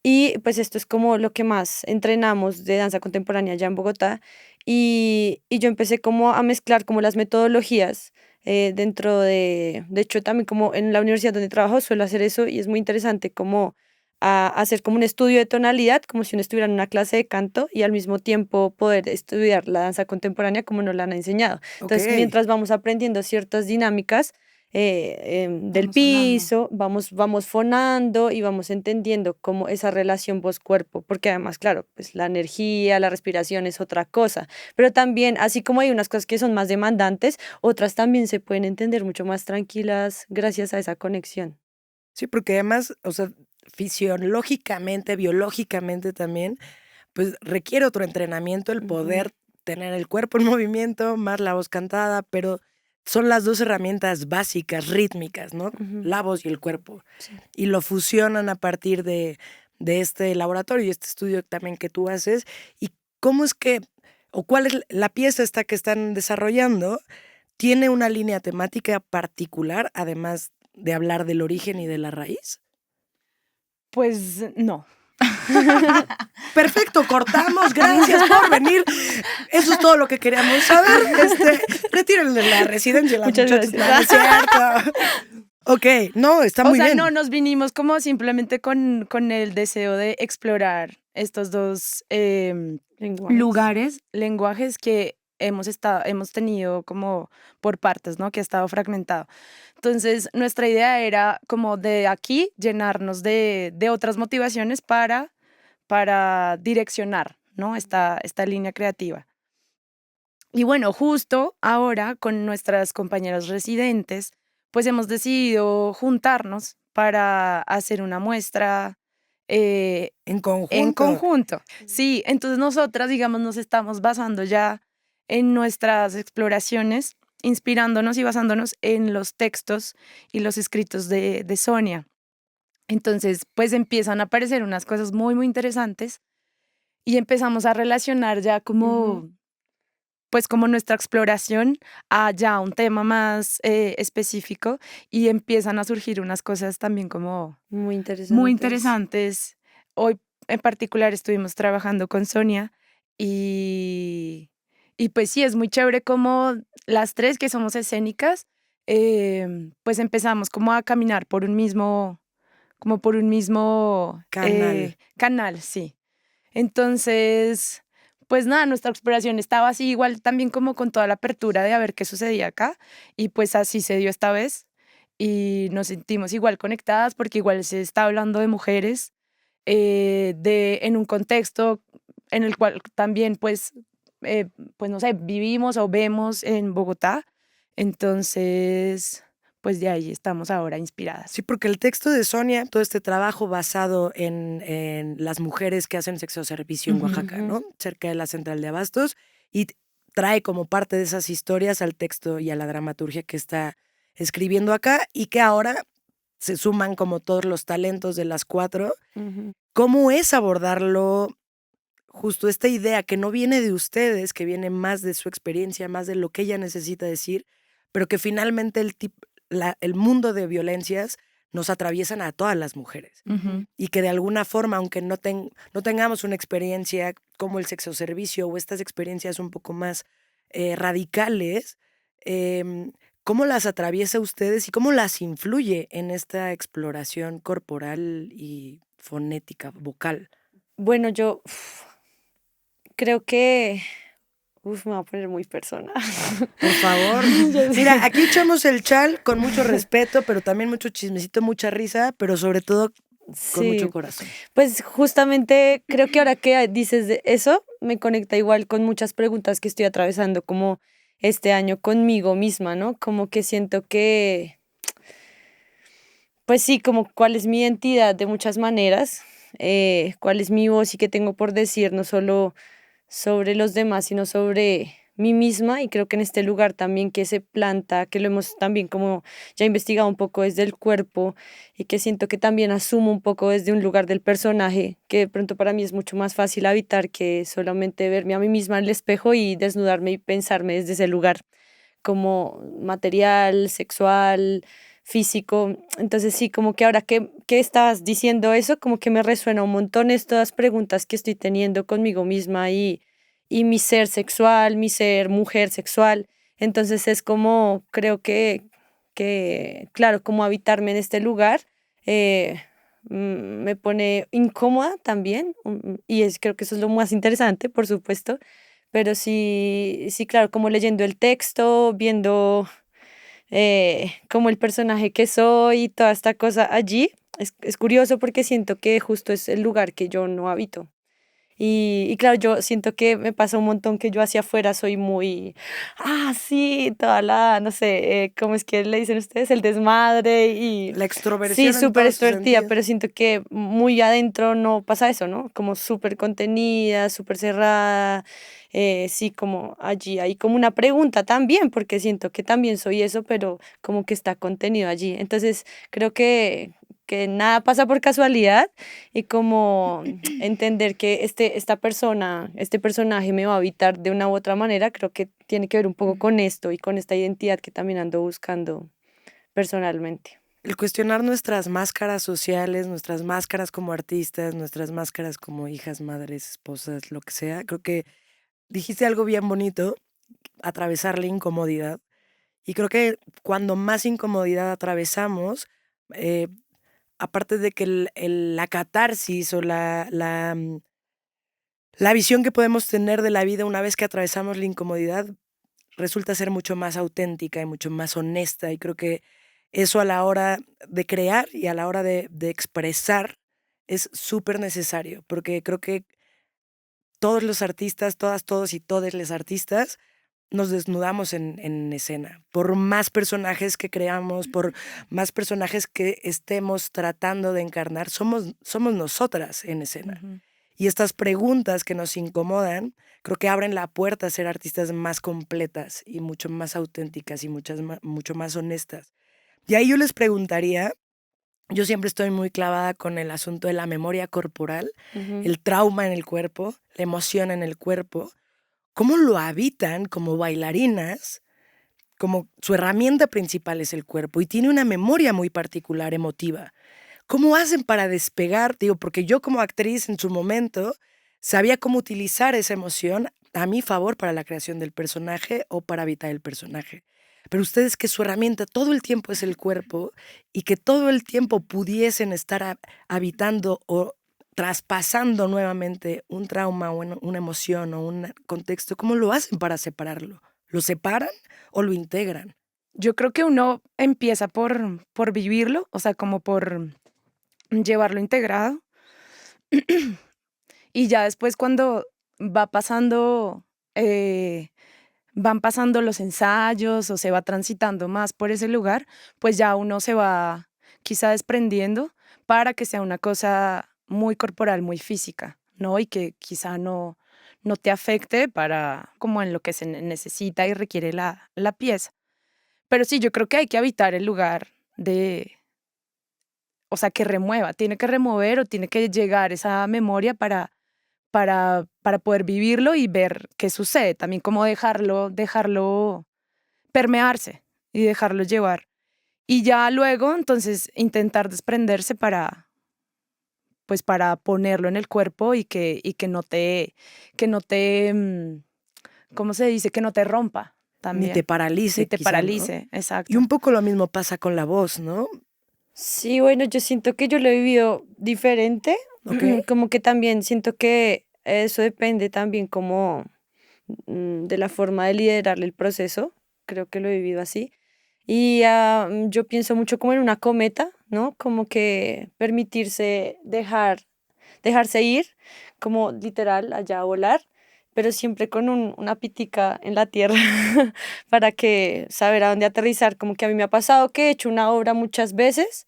Speaker 4: y pues esto es como lo que más entrenamos de danza contemporánea allá en Bogotá. Y yo empecé como a mezclar como las metodologías dentro de hecho también como en la universidad donde trabajo suelo hacer eso y es muy interesante como hacer como un estudio de tonalidad, como si uno estuviera en una clase de canto y al mismo tiempo poder estudiar la danza contemporánea como nos la han enseñado.
Speaker 1: Ok.
Speaker 4: Entonces, mientras vamos aprendiendo ciertas dinámicas, del
Speaker 5: Vamos sonando.
Speaker 4: piso, vamos fonando y vamos entendiendo cómo esa relación voz-cuerpo, porque además, claro, pues la energía, la respiración es otra cosa, pero también, así como hay unas cosas que son más demandantes, otras también se pueden entender mucho más tranquilas gracias a esa conexión.
Speaker 1: Sí, porque además, o sea, fisiológicamente, biológicamente también, pues requiere otro entrenamiento el
Speaker 4: Ujú,
Speaker 1: poder tener el cuerpo en movimiento, más la voz cantada, pero son las dos herramientas básicas, rítmicas, ¿no?
Speaker 4: ujú,
Speaker 1: La voz y el cuerpo.
Speaker 4: sí.
Speaker 1: Y lo fusionan a partir de este laboratorio y este estudio también que tú haces. ¿Y cómo es que, o cuál es la pieza esta que están desarrollando? ¿Tiene una línea temática particular, además de hablar del origen y de la raíz?
Speaker 5: Pues no.
Speaker 1: Perfecto, cortamos, gracias por venir. Eso es todo lo que queríamos saber. Retírenle la residencia a las
Speaker 4: Muchas
Speaker 1: muchachas.
Speaker 4: gracias.
Speaker 1: No, no es cierto. Ok, no, está
Speaker 5: O
Speaker 1: muy
Speaker 5: sea,
Speaker 1: bien.
Speaker 5: no, nos vinimos como simplemente con el deseo de explorar estos dos
Speaker 4: Lenguajes.
Speaker 5: lenguajes que hemos tenido como por partes, ¿no? Que ha estado fragmentado. Entonces, nuestra idea era como de aquí llenarnos de otras motivaciones para direccionar, ¿no? Esta línea creativa. Y bueno, justo ahora con nuestras compañeras residentes, pues hemos decidido juntarnos para hacer una muestra
Speaker 1: En
Speaker 5: en
Speaker 1: conjunto.
Speaker 5: conjunto. Sí, entonces nosotras, digamos, nos estamos basando ya en nuestras exploraciones, inspirándonos y basándonos en los textos y los escritos de Sonia. Entonces, pues empiezan a aparecer unas cosas muy, muy interesantes y empezamos a relacionar ya
Speaker 4: Ujú,
Speaker 5: como pues como nuestra exploración a ya un tema más específico y empiezan a surgir unas cosas también como
Speaker 4: muy
Speaker 5: muy
Speaker 4: interesantes.
Speaker 5: interesantes. Hoy en particular estuvimos trabajando con Sonia y, y pues sí, es muy chévere como las tres que somos escénicas, pues empezamos como a caminar por un mismo, como por un mismo
Speaker 1: Canal.
Speaker 5: canal, sí. Entonces, pues nada, nuestra exploración estaba así, igual también como con toda la apertura de a ver qué sucedía acá, y pues así se dio esta vez, y nos sentimos igual conectadas porque igual se está hablando de mujeres, en un contexto en el cual también pues no sé, vivimos o vemos en Bogotá, entonces, pues de ahí estamos ahora inspiradas.
Speaker 1: Sí, porque el texto de Sonia, todo este trabajo basado en las mujeres que hacen sexo servicio en
Speaker 5: Ujú.
Speaker 1: Oaxaca, ¿no? Cerca de la central de Abastos, y trae como parte de esas historias al texto y a la dramaturgia que está escribiendo acá y que ahora se suman como todos los talentos de las cuatro.
Speaker 4: Ujú.
Speaker 1: ¿Cómo es abordarlo? Justo esta idea que no viene de ustedes, que viene más de su experiencia, más de lo que ella necesita decir, pero que finalmente el mundo de violencias nos atraviesan a todas las mujeres.
Speaker 5: Ujú.
Speaker 1: Y que de alguna forma, aunque no tengamos una experiencia como el sexoservicio o estas experiencias un poco más radicales, ¿cómo las atraviesa ustedes y cómo las influye en esta exploración corporal y fonética, vocal?
Speaker 4: Bueno, yo creo que... me voy a poner muy personal.
Speaker 1: Por favor.
Speaker 4: Ya sé.
Speaker 1: Mira, aquí echamos el chal con mucho respeto, pero también mucho chismecito, mucha risa, pero sobre todo con mucho
Speaker 4: Sí,
Speaker 1: corazón.
Speaker 4: pues justamente creo que ahora que dices de eso, me conecta igual con muchas preguntas que estoy atravesando como este año conmigo misma, ¿no? Como que siento que, pues sí, como cuál es mi identidad de muchas maneras, cuál es mi voz y qué tengo por decir, no solo sobre los demás, sino sobre mí misma. Y creo que en este lugar también que se planta, que lo hemos también como ya investigado un poco desde el cuerpo y que siento que también asumo un poco desde un lugar del personaje, que de pronto para mí es mucho más fácil habitar que solamente verme a mí misma en el espejo y desnudarme y pensarme desde ese lugar como material, sexual, físico. Entonces sí, como que ahora que estás diciendo eso, como que me resuena un montón estas preguntas que estoy teniendo conmigo misma y mi ser sexual, mi ser mujer sexual. Entonces es como, creo claro, como habitarme en este lugar me pone incómoda también, creo que eso es lo más interesante, por supuesto, pero sí, sí, claro, como leyendo el texto, viendo como el personaje que soy y toda esta cosa allí, es curioso porque siento que justo es el lugar que yo no habito. Y claro, yo siento que me pasa un montón que yo hacia afuera soy muy, sí, toda la, no sé, ¿cómo es que le dicen ustedes? El desmadre y
Speaker 1: La
Speaker 4: sí,
Speaker 1: extroversión en
Speaker 4: súper
Speaker 1: todo su
Speaker 4: extrovertida,
Speaker 1: sentido.
Speaker 4: pero siento que muy adentro no pasa eso, ¿no? Como súper contenida, súper cerrada, sí, como allí hay como una pregunta también, porque siento que también soy eso, pero como que está contenido allí. Entonces, creo que nada pasa por casualidad y como entender que esta persona, este personaje me va a habitar de una u otra manera, creo que tiene que ver un poco con esto y con esta identidad que también ando buscando personalmente.
Speaker 1: El cuestionar nuestras máscaras sociales, nuestras máscaras como artistas, nuestras máscaras como hijas, madres, esposas, lo que sea. Creo que dijiste algo bien bonito, atravesar la incomodidad. Y creo que cuando más incomodidad atravesamos, eh, aparte de que la catarsis o la visión que podemos tener de la vida una vez que atravesamos la incomodidad resulta ser mucho más auténtica y mucho más honesta. Y creo que eso a la hora de crear y a la hora de expresar es súper necesario, porque creo que todos los artistas, todas, todos y todes los artistas nos desnudamos en escena. Por más personajes que creamos, por más personajes que estemos tratando de encarnar, somos nosotras en escena.
Speaker 2: Ujú.
Speaker 1: Y estas preguntas que nos incomodan, creo que abren la puerta a ser artistas más completas y mucho más auténticas y mucho más honestas. Y ahí yo les preguntaría, yo siempre estoy muy clavada con el asunto de la memoria corporal,
Speaker 4: Ujú.
Speaker 1: el trauma en el cuerpo, la emoción en el cuerpo, cómo lo habitan como bailarinas, como su herramienta principal es el cuerpo y tiene una memoria muy particular emotiva. ¿Cómo hacen para despegar? Digo, porque yo como actriz en su momento sabía cómo utilizar esa emoción a mi favor para la creación del personaje o para habitar el personaje. Pero ustedes que su herramienta todo el tiempo es el cuerpo y que todo el tiempo pudiesen estar habitando o traspasando nuevamente un trauma o una emoción o un contexto, ¿cómo lo hacen para separarlo? ¿Lo separan o lo integran?
Speaker 5: Yo creo que uno empieza por vivirlo, o sea, como por llevarlo integrado. Y ya después cuando va pasando, van pasando los ensayos o se va transitando más por ese lugar, pues ya uno se va quizá desprendiendo para que sea una cosa muy corporal, muy física, ¿no? Y que quizá no te afecte para como en lo que se necesita y requiere la pieza. Pero sí, yo creo que hay que habitar el lugar o sea, que remueva, tiene que remover o tiene que llegar esa memoria para poder vivirlo y ver qué sucede, también como dejarlo permearse y dejarlo llevar. Y ya luego, entonces, intentar desprenderse pues para ponerlo en el cuerpo y que no te, ¿cómo se dice? Que no te rompa
Speaker 1: Ni te
Speaker 5: también.
Speaker 1: paralice,
Speaker 5: Ni te
Speaker 1: quizá, ¿no?
Speaker 5: paralice,
Speaker 1: Y
Speaker 5: exacto.
Speaker 1: un poco lo mismo pasa con la voz, ¿no?
Speaker 4: Sí, bueno, yo siento que yo lo he vivido diferente,
Speaker 1: Ok.
Speaker 4: como que también siento que eso depende también como de la forma de liderar el proceso, creo que lo he vivido así. Y yo pienso mucho como en una cometa, ¿no? Como que permitirse dejarse ir, como literal allá a volar, pero siempre con una pitica en la tierra para que saber a dónde aterrizar. Como que a mí me ha pasado que he hecho una obra muchas veces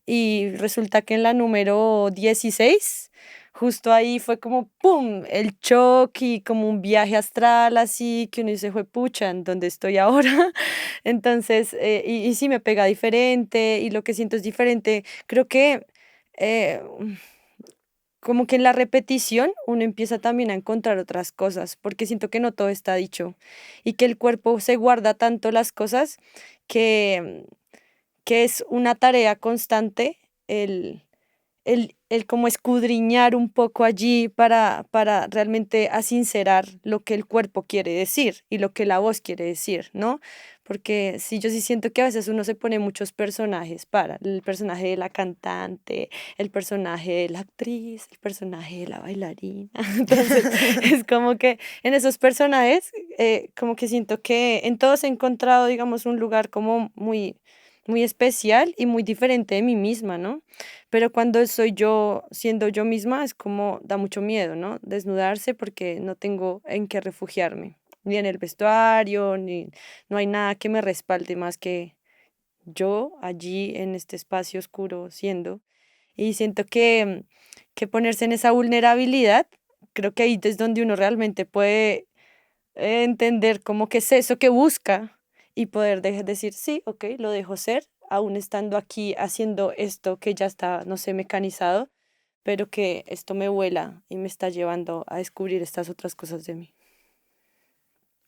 Speaker 4: y resulta que en la número 16 justo ahí fue como ¡pum! El shock y como un viaje astral así que uno dice, fue pucha, ¿en dónde estoy ahora? Entonces, y sí me pega diferente y lo que siento es diferente. Creo que eh, como que en la repetición uno empieza también a encontrar otras cosas, porque siento que no todo está dicho y que el cuerpo se guarda tanto las cosas que, que es una tarea constante el como escudriñar un poco allí para realmente asincerar lo que el cuerpo quiere decir y lo que la voz quiere decir, ¿no? Porque sí, yo sí siento que a veces uno se pone muchos personajes para el personaje de la cantante, el personaje de la actriz, el personaje de la bailarina. Entonces, es como que en esos personajes, como que siento que en todos he encontrado, digamos, un lugar como muy especial y muy diferente de mí misma, ¿no? Pero cuando soy yo siendo yo misma es como da mucho miedo, ¿no? Desnudarse porque no tengo en qué refugiarme, ni en el vestuario, ni no hay nada que me respalde más que yo allí en este espacio oscuro siendo. Y siento que ponerse en esa vulnerabilidad, creo que ahí es donde uno realmente puede entender cómo que es eso que busca y poder decir, sí, ok, lo dejo ser, aún estando aquí haciendo esto que ya está, no sé, mecanizado, pero que esto me vuela y me está llevando a descubrir estas otras cosas de mí.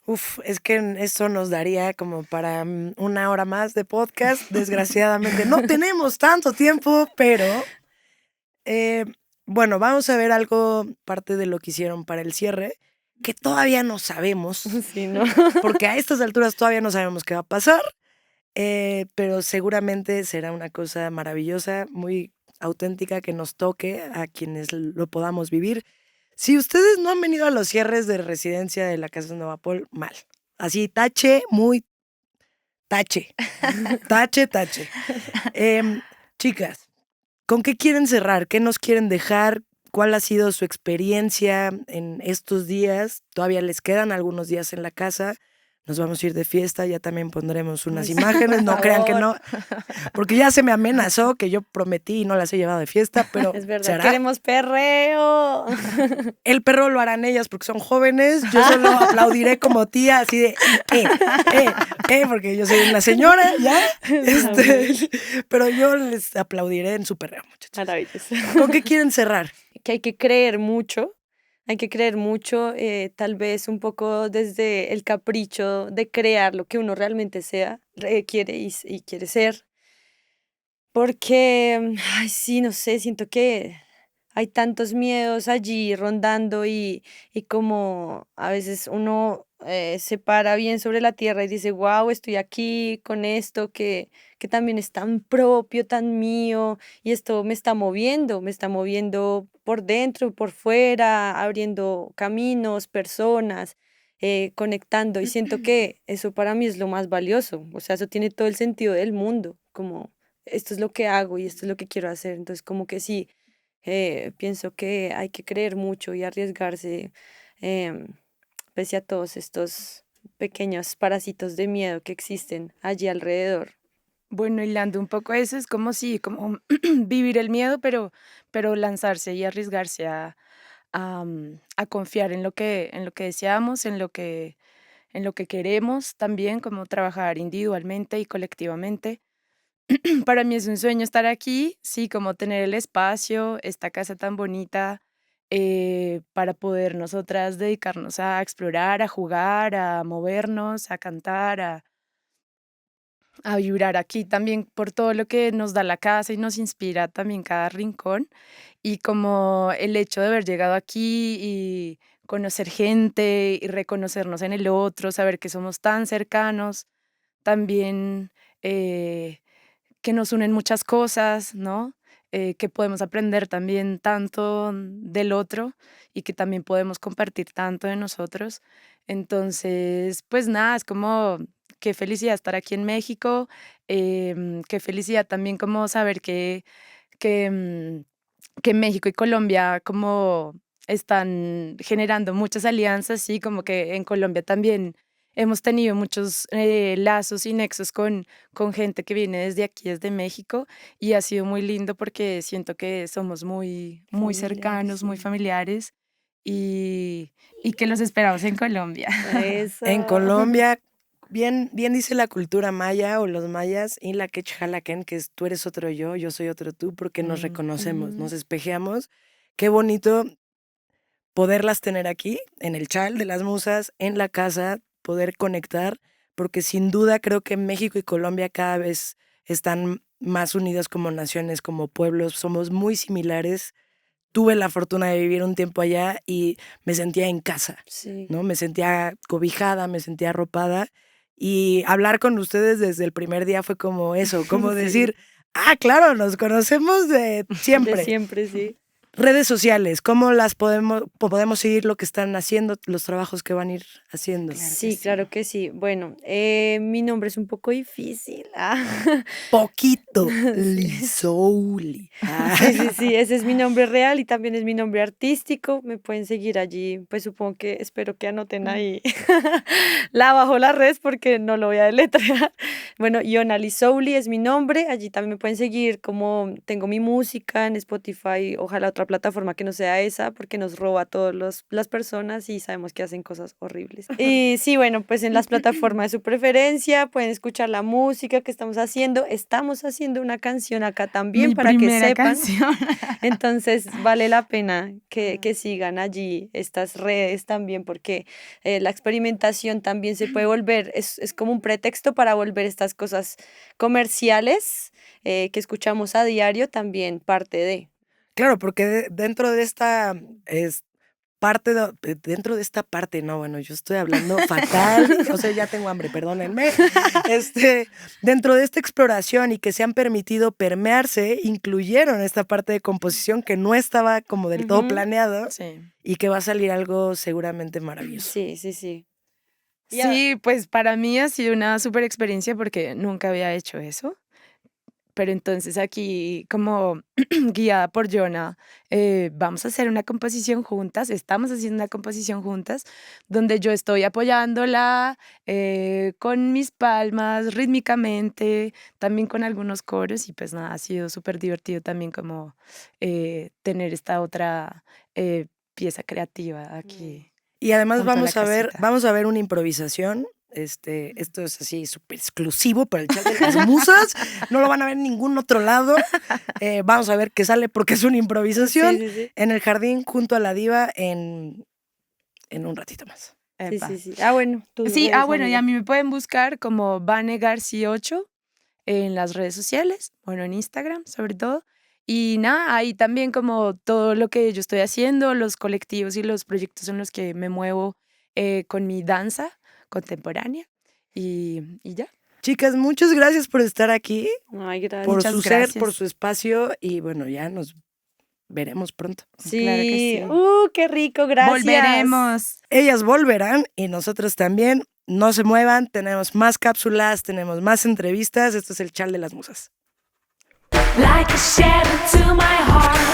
Speaker 1: Uf, es que eso nos daría como para una hora más de podcast. Desgraciadamente no tenemos tanto tiempo, pero eh, bueno, vamos a ver algo, parte de lo que hicieron para el cierre, que todavía no sabemos,
Speaker 4: Sí, ¿no?
Speaker 1: porque a estas alturas todavía no sabemos qué va a pasar, pero seguramente será una cosa maravillosa, muy auténtica, que nos toque a quienes lo podamos vivir. Si ustedes no han venido a los cierres de residencia de la Casa de Novapol, mal. Así, tache, muy tache. Tache, tache. Chicas, ¿con qué quieren cerrar? ¿Qué nos quieren dejar? ¿Cuál ha sido su experiencia en estos días? Todavía les quedan algunos días en la casa. Nos vamos a ir de fiesta, ya también pondremos unas
Speaker 4: Ay, sí,
Speaker 1: imágenes,
Speaker 4: por
Speaker 1: no crean que
Speaker 4: favor.
Speaker 1: no, porque ya se me amenazó que yo prometí y no las he llevado de fiesta, pero
Speaker 4: Es
Speaker 1: se
Speaker 4: verdad,
Speaker 1: hará.
Speaker 4: queremos perreo.
Speaker 1: El perro lo harán ellas porque son jóvenes. Yo solo aplaudiré como tía, así de, porque yo soy una señora, ¿ya? Pero yo les aplaudiré en su perreo, muchachos.
Speaker 4: Maravilloso.
Speaker 1: ¿Con qué quieren cerrar?
Speaker 4: Que hay que creer mucho, tal vez un poco desde el capricho de crear lo que uno realmente sea, quiere y quiere ser, porque, ay, sí, no sé, siento que hay tantos miedos allí rondando y como a veces uno se para bien sobre la tierra y dice, wow, estoy aquí con esto que también es tan propio, tan mío, y esto me está moviendo por dentro, por fuera, abriendo caminos, personas, conectando, y siento que eso para mí es lo más valioso, o sea, eso tiene todo el sentido del mundo, como esto es lo que hago y esto es lo que quiero hacer, entonces como que sí pienso que hay que creer mucho y arriesgarse, em, pese a todos estos pequeños parásitos de miedo que existen allí alrededor.
Speaker 5: Bueno, hilando un poco eso, es como si, como vivir el miedo, pero lanzarse y arriesgarse a confiar en lo que deseamos, en lo que queremos también, como trabajar individualmente y colectivamente. Para mí es un sueño estar aquí, sí, como tener el espacio, esta casa tan bonita, para poder nosotras dedicarnos a explorar, a jugar, a movernos, a cantar, a vibrar aquí también por todo lo que nos da la casa y nos inspira también cada rincón. Y como el hecho de haber llegado aquí y conocer gente y reconocernos en el otro, saber que somos tan cercanos, también que nos unen muchas cosas, ¿no? Que podemos aprender también tanto del otro y que también podemos compartir tanto de nosotros. Entonces, pues nada, es como qué felicidad estar aquí en México, qué felicidad también como saber que, que México y Colombia como están generando muchas alianzas, sí, como que en Colombia también hemos tenido muchos lazos y nexos con gente que viene desde aquí, desde México, y ha sido muy lindo porque siento que somos muy
Speaker 4: Familiares,
Speaker 5: cercanos, muy
Speaker 4: sí.
Speaker 5: familiares y que los esperamos en Colombia.
Speaker 4: Eso.
Speaker 1: En Colombia, bien dice la cultura maya o los mayas, y la quechalaken, que es tú eres otro yo soy otro tú, porque nos
Speaker 5: Mm,
Speaker 1: reconocemos,
Speaker 4: Ujú.
Speaker 1: nos espejeamos. Qué bonito poderlas tener aquí, en el chal de las musas, en la casa, poder conectar, porque sin duda creo que México y Colombia cada vez están más unidos como naciones, como pueblos, somos muy similares. Tuve la fortuna de vivir un tiempo allá y me sentía en casa,
Speaker 4: Sí.
Speaker 1: ¿no? Me sentía cobijada, me sentía arropada, y hablar con ustedes desde el primer día fue como eso, como
Speaker 4: Sí.
Speaker 1: decir, ah, claro, nos conocemos de
Speaker 4: De
Speaker 1: siempre.
Speaker 4: siempre, sí.
Speaker 1: Redes sociales, ¿cómo las podemos seguir lo que están haciendo, los trabajos que van a ir haciendo?
Speaker 5: Claro que
Speaker 4: Sí,
Speaker 5: sí.
Speaker 4: claro que sí. Bueno, mi nombre es un poco difícil.
Speaker 1: Poquito,
Speaker 4: Sí.
Speaker 1: Lisouli.
Speaker 4: Sí, ese es mi nombre real y también es mi nombre artístico. Me pueden seguir allí, pues supongo que espero que anoten ahí la bajo la red porque no lo voy a deletrear. Bueno, Iona Lisouli es mi nombre. Allí también me pueden seguir como tengo mi música en Spotify, ojalá otra plataforma que no sea esa porque nos roba a todas las personas y sabemos que hacen cosas horribles. Y sí, bueno, pues en las plataformas de su preferencia pueden escuchar la música que estamos haciendo. Estamos haciendo una canción acá también
Speaker 5: Mi
Speaker 4: para que
Speaker 5: primera
Speaker 4: sepan.
Speaker 5: canción.
Speaker 4: Entonces vale la pena que sigan allí estas redes también porque la experimentación también se puede volver, es como un pretexto para volver estas cosas comerciales que escuchamos a diario también parte de.
Speaker 1: Claro, porque dentro de esta dentro de esta parte, no, bueno, yo estoy hablando fatal, o sea, ya tengo hambre, perdónenme. Dentro de esta exploración y que se han permitido permearse, incluyeron esta parte de composición que no estaba como del todo
Speaker 4: Ujú.
Speaker 1: planeado
Speaker 5: Sí.
Speaker 1: y que va a salir algo seguramente maravilloso.
Speaker 4: Sí. Ya.
Speaker 5: Sí, pues para mí ha sido una súper experiencia porque nunca había hecho eso. Pero entonces aquí, como guiada por Jonah, vamos a hacer una composición juntas, estamos haciendo una composición juntas, donde yo estoy apoyándola con mis palmas, rítmicamente, también con algunos coros, y pues nada, ha sido súper divertido también como tener esta otra pieza creativa aquí
Speaker 1: Y además
Speaker 5: junto a la casita.
Speaker 1: vamos a ver una improvisación. Esto es así súper exclusivo para el chat de las musas. No lo van a ver en ningún otro lado. Vamos a ver qué sale porque es una improvisación
Speaker 4: Sí.
Speaker 1: en el jardín junto a la diva en un ratito más.
Speaker 5: Epa.
Speaker 4: Sí. Ah, bueno, tus
Speaker 5: Sí,
Speaker 4: redes,
Speaker 5: bueno, y
Speaker 4: amiga.
Speaker 5: a mí me pueden buscar como Vane García 8 en las redes sociales, bueno, en Instagram sobre todo. Y nada, ahí también como todo lo que yo estoy haciendo, los colectivos y los proyectos en los que me muevo con mi danza contemporánea y ya.
Speaker 1: Chicas, muchas gracias por estar aquí,
Speaker 4: Ay, gracias.
Speaker 1: por
Speaker 5: Muchas
Speaker 1: su ser, por
Speaker 5: gracias.
Speaker 1: su espacio y bueno, ya nos veremos pronto.
Speaker 4: Sí,
Speaker 5: Claro que sí.
Speaker 4: qué rico, gracias.
Speaker 5: Volveremos.
Speaker 1: Ellas volverán y nosotros también. No se muevan, tenemos más cápsulas, tenemos más entrevistas. Esto es el Chal de las Musas.
Speaker 3: Like a shadow to my heart.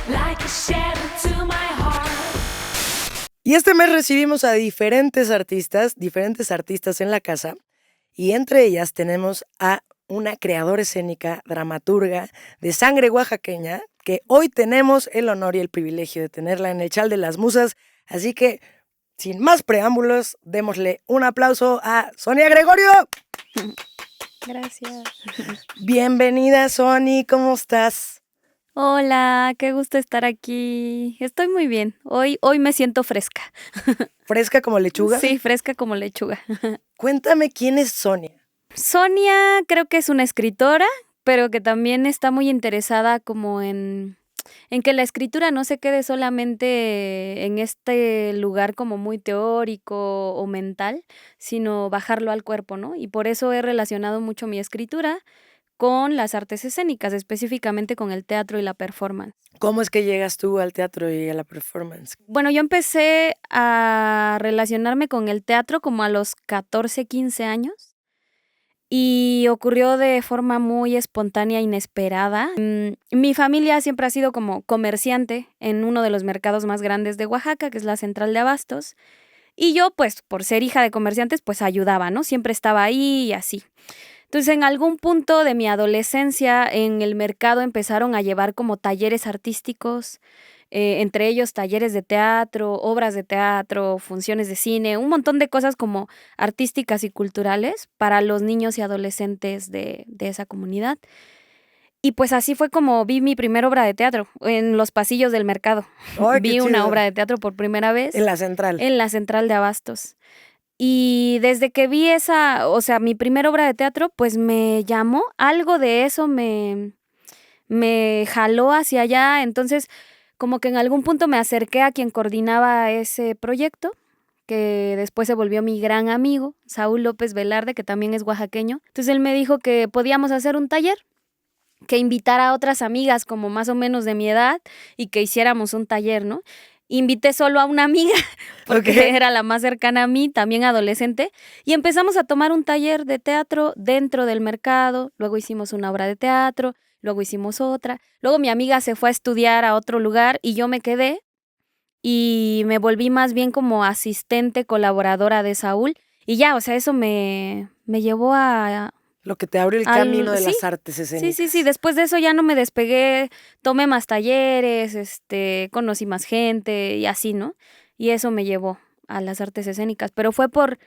Speaker 3: Like a shadow to my heart.
Speaker 1: Y este mes recibimos a diferentes artistas en la casa, y entre ellas tenemos a una creadora escénica, dramaturga de sangre oaxaqueña, que hoy tenemos el honor y el privilegio de tenerla en el Chal de las Musas. Así que, sin más preámbulos, démosle un aplauso a Sonia Gregorio.
Speaker 2: Gracias.
Speaker 1: Bienvenida, Sony, ¿cómo estás?
Speaker 2: Hola, qué gusto estar aquí. Estoy muy bien. Hoy me siento fresca.
Speaker 1: ¿Fresca como lechuga?
Speaker 2: Sí, fresca como lechuga.
Speaker 1: Cuéntame quién es Sonia.
Speaker 2: Sonia creo que es una escritora, pero que también está muy interesada como en que la escritura no se quede solamente en este lugar como muy teórico o mental, sino bajarlo al cuerpo, ¿no? Y por eso he relacionado mucho mi escritura con las artes escénicas, específicamente con el teatro y la performance.
Speaker 1: ¿Cómo es que llegas tú al teatro y a la performance?
Speaker 2: Bueno, yo empecé a relacionarme con el teatro como a los 14, 15 años y ocurrió de forma muy espontánea, inesperada. Mi familia siempre ha sido como comerciante en uno de los mercados más grandes de Oaxaca, que es la Central de Abastos, y yo, pues, por ser hija de comerciantes, pues ayudaba, ¿no? Siempre estaba ahí y así. Entonces, en algún punto de mi adolescencia, en el mercado empezaron a llevar como talleres artísticos, entre ellos talleres de teatro, obras de teatro, funciones de cine, un montón de cosas como artísticas y culturales para los niños y adolescentes de esa comunidad. Y pues así fue como vi mi primera obra de teatro, en los pasillos del mercado.
Speaker 1: ¡Ay, qué
Speaker 2: Vi una
Speaker 1: chido!
Speaker 2: obra de teatro por primera vez
Speaker 1: En la Central.
Speaker 2: en la Central de Abastos. Y desde que vi esa, o sea, mi primera obra de teatro, pues me llamó, algo de eso me jaló hacia allá. Entonces, como que en algún punto me acerqué a quien coordinaba ese proyecto, que después se volvió mi gran amigo, Saúl López Velarde, que también es oaxaqueño. Entonces él me dijo que podíamos hacer un taller, que invitara a otras amigas como más o menos de mi edad y que hiciéramos un taller, ¿no? Invité solo a una amiga porque
Speaker 1: Ok.
Speaker 2: era la más cercana a mí, también adolescente, y empezamos a tomar un taller de teatro dentro del mercado. Luego hicimos una obra de teatro, luego hicimos otra, luego mi amiga se fue a estudiar a otro lugar y yo me quedé y me volví más bien como asistente colaboradora de Saúl y ya, o sea, eso me llevó a
Speaker 1: Lo que te abrió el
Speaker 2: al-
Speaker 1: camino de
Speaker 2: sí,
Speaker 1: las artes escénicas.
Speaker 2: Sí, después de eso ya no me despegué, tomé más talleres, conocí más gente y así, ¿no? Y eso me llevó a las artes escénicas, pero fue por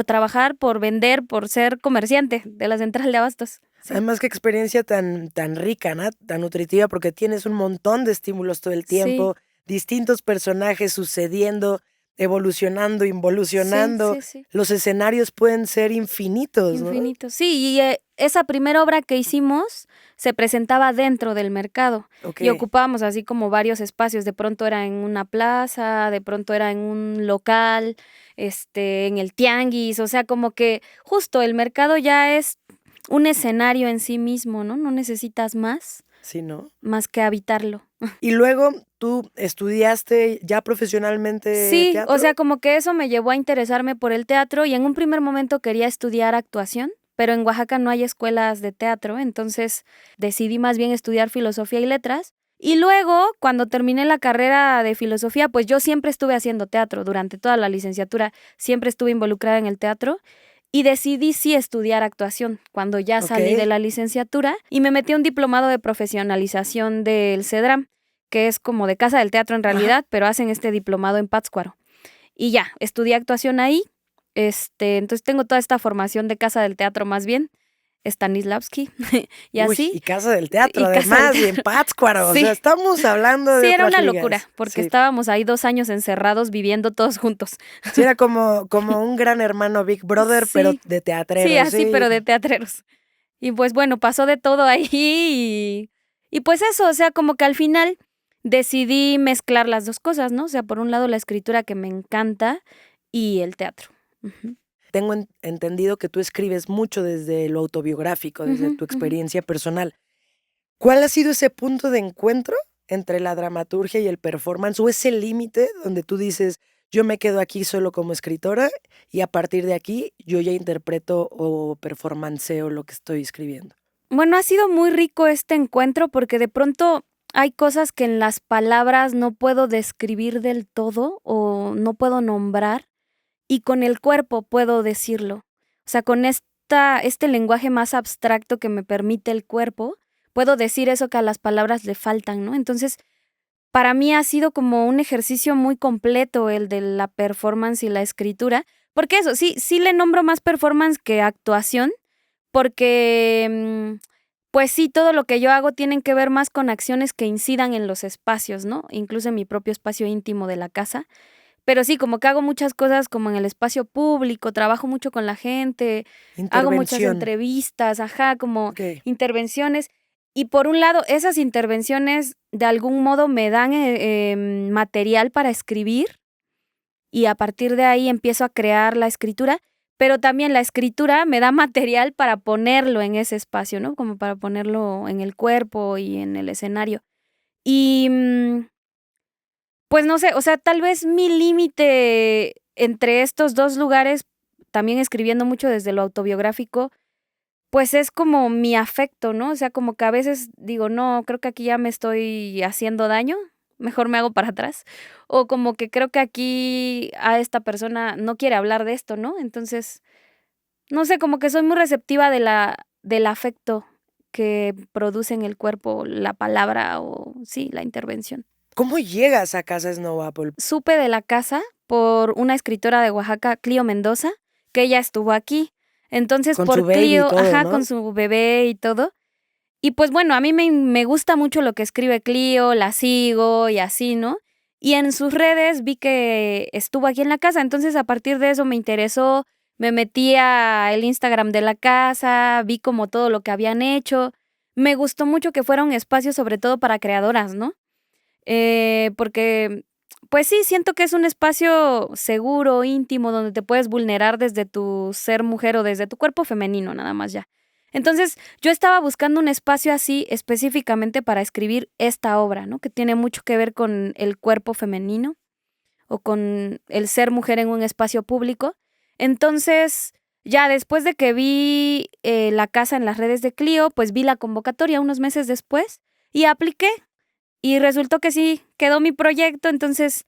Speaker 2: trabajar, por vender, por ser comerciante de la Central de Abastos. Sí.
Speaker 1: Además, qué experiencia tan rica, ¿no? Tan nutritiva, porque tienes un montón de estímulos todo el tiempo, distintos personajes sucediendo, evolucionando,
Speaker 2: Sí,
Speaker 1: involucionando.
Speaker 2: sí, sí.
Speaker 1: Los escenarios pueden ser infinitos, ¿no?
Speaker 2: Infinito. Sí, y esa primera obra que hicimos se presentaba dentro del mercado
Speaker 1: Ok.
Speaker 2: y ocupábamos así como varios espacios. De pronto era en una plaza, de pronto era en un local, en el tianguis. O sea, como que justo el mercado ya es un escenario en sí mismo, ¿no? No necesitas
Speaker 1: Sí, ¿no?
Speaker 2: más que habitarlo.
Speaker 1: Y luego tú estudiaste ya profesionalmente
Speaker 2: Sí, o
Speaker 1: teatro.
Speaker 2: sea, como que eso me llevó a interesarme por el teatro y en un primer momento quería estudiar actuación, pero en Oaxaca no hay escuelas de teatro, entonces decidí más bien estudiar filosofía y letras. Y luego, cuando terminé la carrera de filosofía, pues yo siempre estuve haciendo teatro, durante toda la licenciatura siempre estuve involucrada en el teatro y decidí sí estudiar actuación cuando ya salí de
Speaker 1: Ok.
Speaker 2: la licenciatura y me metí a un diplomado de profesionalización del CEDRAM, que es como de Casa del Teatro en
Speaker 1: Ajá.
Speaker 2: realidad, pero hacen este diplomado en Pátzcuaro. Y ya, estudié actuación ahí. Entonces tengo toda esta formación de Casa del Teatro más bien, Stanislavski, y
Speaker 1: Uy,
Speaker 2: así.
Speaker 1: y Casa del Teatro,
Speaker 2: Y Casa del
Speaker 1: además, y en
Speaker 2: Teatro.
Speaker 1: Pátzcuaro. O sea,
Speaker 2: Sí,
Speaker 1: estamos hablando
Speaker 2: sí,
Speaker 1: de
Speaker 2: era
Speaker 1: otras
Speaker 2: una
Speaker 1: ligas.
Speaker 2: locura, porque
Speaker 1: Sí.
Speaker 2: estábamos ahí 2 años encerrados viviendo todos juntos.
Speaker 1: Sí, era como un gran hermano Big Brother, pero
Speaker 2: Sí,
Speaker 1: de
Speaker 2: sí,
Speaker 1: teatreros,
Speaker 2: así,
Speaker 1: sí.
Speaker 2: pero de teatreros. Y pues bueno, pasó de todo ahí y pues eso, o sea, como que al final decidí mezclar las dos cosas, ¿no? O sea, por un lado la escritura que me encanta y el teatro. Ujú.
Speaker 1: Tengo entendido que tú escribes mucho desde lo autobiográfico, desde
Speaker 2: Ujú,
Speaker 1: tu
Speaker 2: ujú.
Speaker 1: experiencia personal. ¿Cuál ha sido ese punto de encuentro entre la dramaturgia y el performance o ese límite donde tú dices, yo me quedo aquí solo como escritora y a partir de aquí yo ya interpreto o performanceo lo que estoy escribiendo?
Speaker 2: Bueno, ha sido muy rico este encuentro porque de pronto hay cosas que en las palabras no puedo describir del todo o no puedo nombrar y con el cuerpo puedo decirlo. O sea, con este lenguaje más abstracto que me permite el cuerpo, puedo decir eso que a las palabras le faltan, ¿no? Entonces, para mí ha sido como un ejercicio muy completo el de la performance y la escritura, porque eso, sí le nombro más performance que actuación, porque, pues sí, todo lo que yo hago tiene que ver más con acciones que incidan en los espacios, ¿no? Incluso en mi propio espacio íntimo de la casa. Pero sí, como que hago muchas cosas como en el espacio público, trabajo mucho con la gente, hago muchas
Speaker 1: Intervención.
Speaker 2: entrevistas, ajá, como
Speaker 1: Ok.
Speaker 2: intervenciones. Y por un lado, esas intervenciones de algún modo me dan material para escribir y a partir de ahí empiezo a crear la escritura, pero también la escritura me da material para ponerlo en ese espacio, ¿no? Como para ponerlo en el cuerpo y en el escenario. Y pues no sé, o sea, tal vez mi límite entre estos 2 lugares, también escribiendo mucho desde lo autobiográfico, pues es como mi afecto, ¿no? O sea, como que a veces digo: "No, creo que aquí ya me estoy haciendo daño, mejor me hago para atrás", o como que creo que aquí a esta persona no quiere hablar de esto, ¿no? Entonces, no sé, como que soy muy receptiva del afecto que produce en el cuerpo la palabra o sí, la intervención.
Speaker 1: ¿Cómo llegas a Casa Snow Apple?
Speaker 2: Supe de la casa por una escritora de Oaxaca, Clio Mendoza, que ella estuvo aquí. Entonces,
Speaker 1: Con su
Speaker 2: por
Speaker 1: baby y
Speaker 2: Clio,
Speaker 1: todo,
Speaker 2: ajá,
Speaker 1: ¿no?
Speaker 2: con su bebé y todo. Y pues bueno, a mí me gusta mucho lo que escribe Clio, la sigo y así, ¿no? Y en sus redes vi que estuvo aquí en la casa, entonces a partir de eso me interesó, me metí a el Instagram de la casa, vi como todo lo que habían hecho. Me gustó mucho que fuera un espacio sobre todo para creadoras, ¿no? Porque, pues sí, siento que es un espacio seguro, íntimo, donde te puedes vulnerar desde tu ser mujer o desde tu cuerpo femenino, nada más ya. Entonces, yo estaba buscando un espacio así específicamente para escribir esta obra, ¿no? Que tiene mucho que ver con el cuerpo femenino o con el ser mujer en un espacio público. Entonces, ya después de que vi la casa en las redes de Clio, pues vi la convocatoria unos meses después y apliqué. Y resultó que sí, quedó mi proyecto, entonces,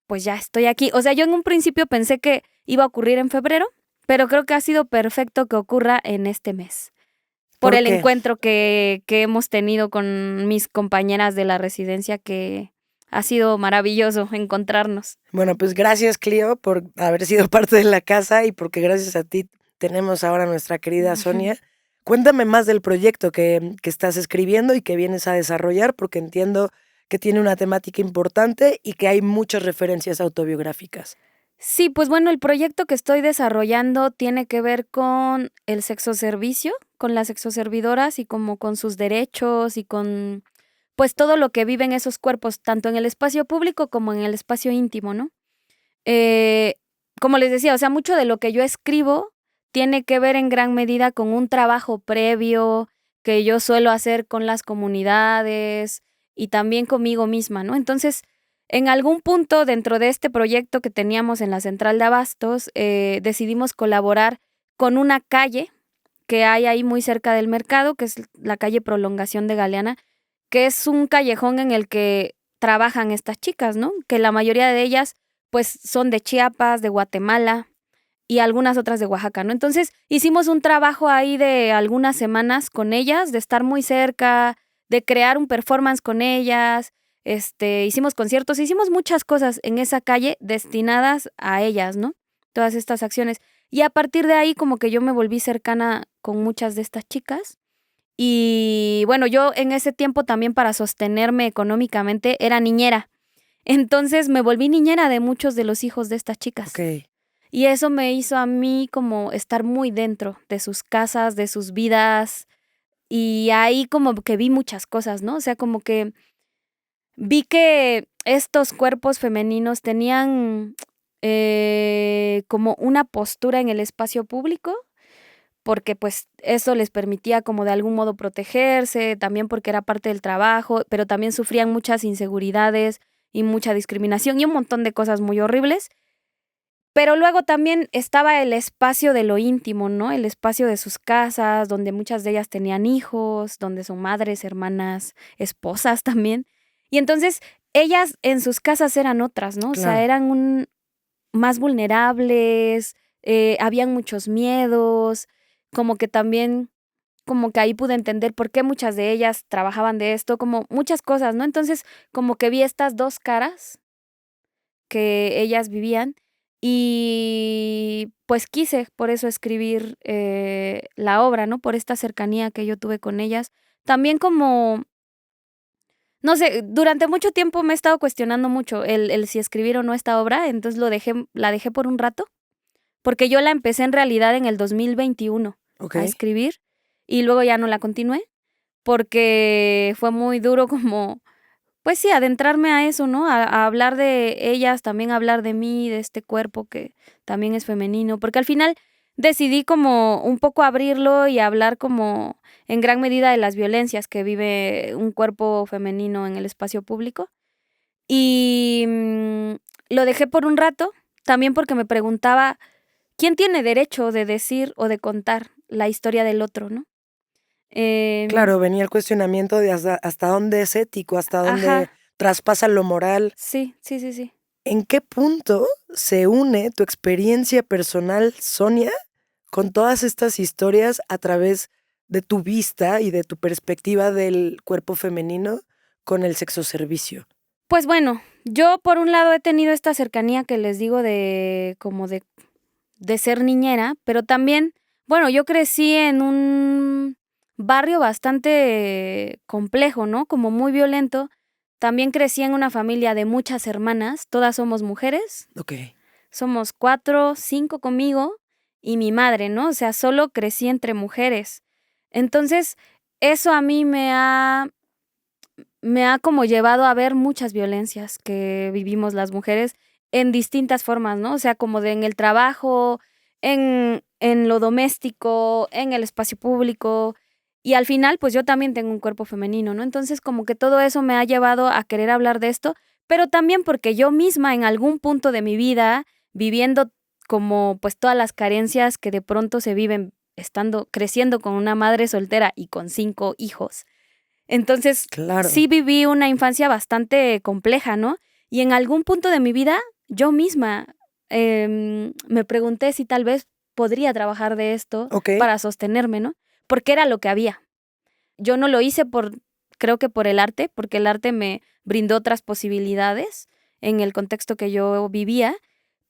Speaker 2: pues ya estoy aquí. O sea, yo en un principio pensé que iba a ocurrir en febrero, pero creo que ha sido perfecto que ocurra en este mes, por
Speaker 1: ¿Por
Speaker 2: el
Speaker 1: qué?
Speaker 2: encuentro que hemos tenido con mis compañeras de la residencia, que ha sido maravilloso encontrarnos.
Speaker 1: Bueno, pues gracias, Clio, por haber sido parte de la casa y porque gracias a ti tenemos ahora a nuestra querida Sonia Cuéntame más del proyecto que estás escribiendo y que vienes a desarrollar, porque entiendo que tiene una temática importante y que hay muchas referencias autobiográficas.
Speaker 2: Sí, pues bueno, el proyecto que estoy desarrollando tiene que ver con el sexoservicio, con las sexoservidoras y como con sus derechos y con pues todo lo que viven esos cuerpos, tanto en el espacio público como en el espacio íntimo, ¿no? Eh, Como les decía, o sea, mucho de lo que yo escribo tiene que ver en gran medida con un trabajo previo que yo suelo hacer con las comunidades y también conmigo misma, ¿no? Entonces, en algún punto dentro de este proyecto que teníamos en la central de abastos, decidimos colaborar con una calle que hay ahí muy cerca del mercado, que es la calle Prolongación de Galeana, que es un callejón en el que trabajan estas chicas, ¿no? Que la mayoría de ellas pues son de Chiapas, de Guatemala y algunas otras de Oaxaca, ¿no? Entonces hicimos un trabajo ahí de algunas semanas con ellas, de estar muy cerca, de crear un performance con ellas, hicimos conciertos, hicimos muchas cosas en esa calle destinadas a ellas, ¿no? Todas estas acciones. Y a partir de ahí como que yo me volví cercana con muchas de estas chicas. Y bueno, yo en ese tiempo también para sostenerme económicamente era niñera. Entonces me volví niñera de muchos de los hijos de estas chicas.
Speaker 1: Ok.
Speaker 2: Y eso me hizo a mí como estar muy dentro de sus casas, de sus vidas. Y ahí como que vi muchas cosas, ¿no? O sea, como que vi que estos cuerpos femeninos tenían como una postura en el espacio público, porque pues eso les permitía como de algún modo protegerse, también porque era parte del trabajo, pero también sufrían muchas inseguridades y mucha discriminación y un montón de cosas muy horribles. Pero luego también estaba el espacio de lo íntimo, ¿no? El espacio de sus casas, donde muchas de ellas tenían hijos, donde son madres, hermanas, esposas también. Y entonces ellas en sus casas eran otras, ¿no? O sea,
Speaker 1: Claro.
Speaker 2: eran más vulnerables, habían muchos miedos, como que también, como que ahí pude entender por qué muchas de ellas trabajaban de esto, como muchas cosas, ¿no? Entonces, como que vi estas dos caras que ellas vivían y pues quise por eso escribir la obra, ¿no? Por esta cercanía que yo tuve con ellas. También como, no sé, durante mucho tiempo me he estado cuestionando mucho el si escribir o no esta obra, entonces la dejé por un rato, porque yo la empecé en realidad en el 2021
Speaker 1: Ok.
Speaker 2: a escribir y luego ya no la continué porque fue muy duro como, pues sí, adentrarme a eso, ¿no? A hablar de ellas, también hablar de mí, de este cuerpo que también es femenino, porque al final decidí como un poco abrirlo y hablar como en gran medida de las violencias que vive un cuerpo femenino en el espacio público. Y lo dejé por un rato, también porque me preguntaba, ¿quién tiene derecho de decir o de contar la historia del otro, no?
Speaker 1: Claro, venía el cuestionamiento de hasta dónde es ético, hasta dónde
Speaker 2: Ajá,
Speaker 1: traspasa lo moral.
Speaker 2: sí, sí, sí, sí.
Speaker 1: ¿En qué punto se une tu experiencia personal, Sonia, con todas estas historias a través de tu vista y de tu perspectiva del cuerpo femenino con el sexoservicio?
Speaker 2: Pues bueno, yo por un lado he tenido esta cercanía que les digo de como de ser niñera, pero también, bueno, yo crecí en un barrio bastante complejo, ¿no? Como muy violento. También crecí en una familia de muchas hermanas, todas somos mujeres,
Speaker 1: Ok,
Speaker 2: somos 4, 5 conmigo y mi madre, ¿no? O sea, solo crecí entre mujeres. Entonces, eso a mí me ha como llevado a ver muchas violencias que vivimos las mujeres en distintas formas, ¿no? O sea, como de en el trabajo, en lo doméstico, en el espacio público. Y al final, pues yo también tengo un cuerpo femenino, ¿no? Entonces, como que todo eso me ha llevado a querer hablar de esto, pero también porque yo misma en algún punto de mi vida, viviendo como pues todas las carencias que de pronto se viven estando, creciendo con una madre soltera y con 5 hijos, entonces,
Speaker 1: claro.
Speaker 2: sí viví una infancia bastante compleja, ¿no? Y en algún punto de mi vida, yo misma me pregunté si tal vez podría trabajar de esto
Speaker 1: Ok,
Speaker 2: para sostenerme, ¿no? Porque era lo que había. Yo no lo hice creo que por el arte, porque el arte me brindó otras posibilidades en el contexto que yo vivía,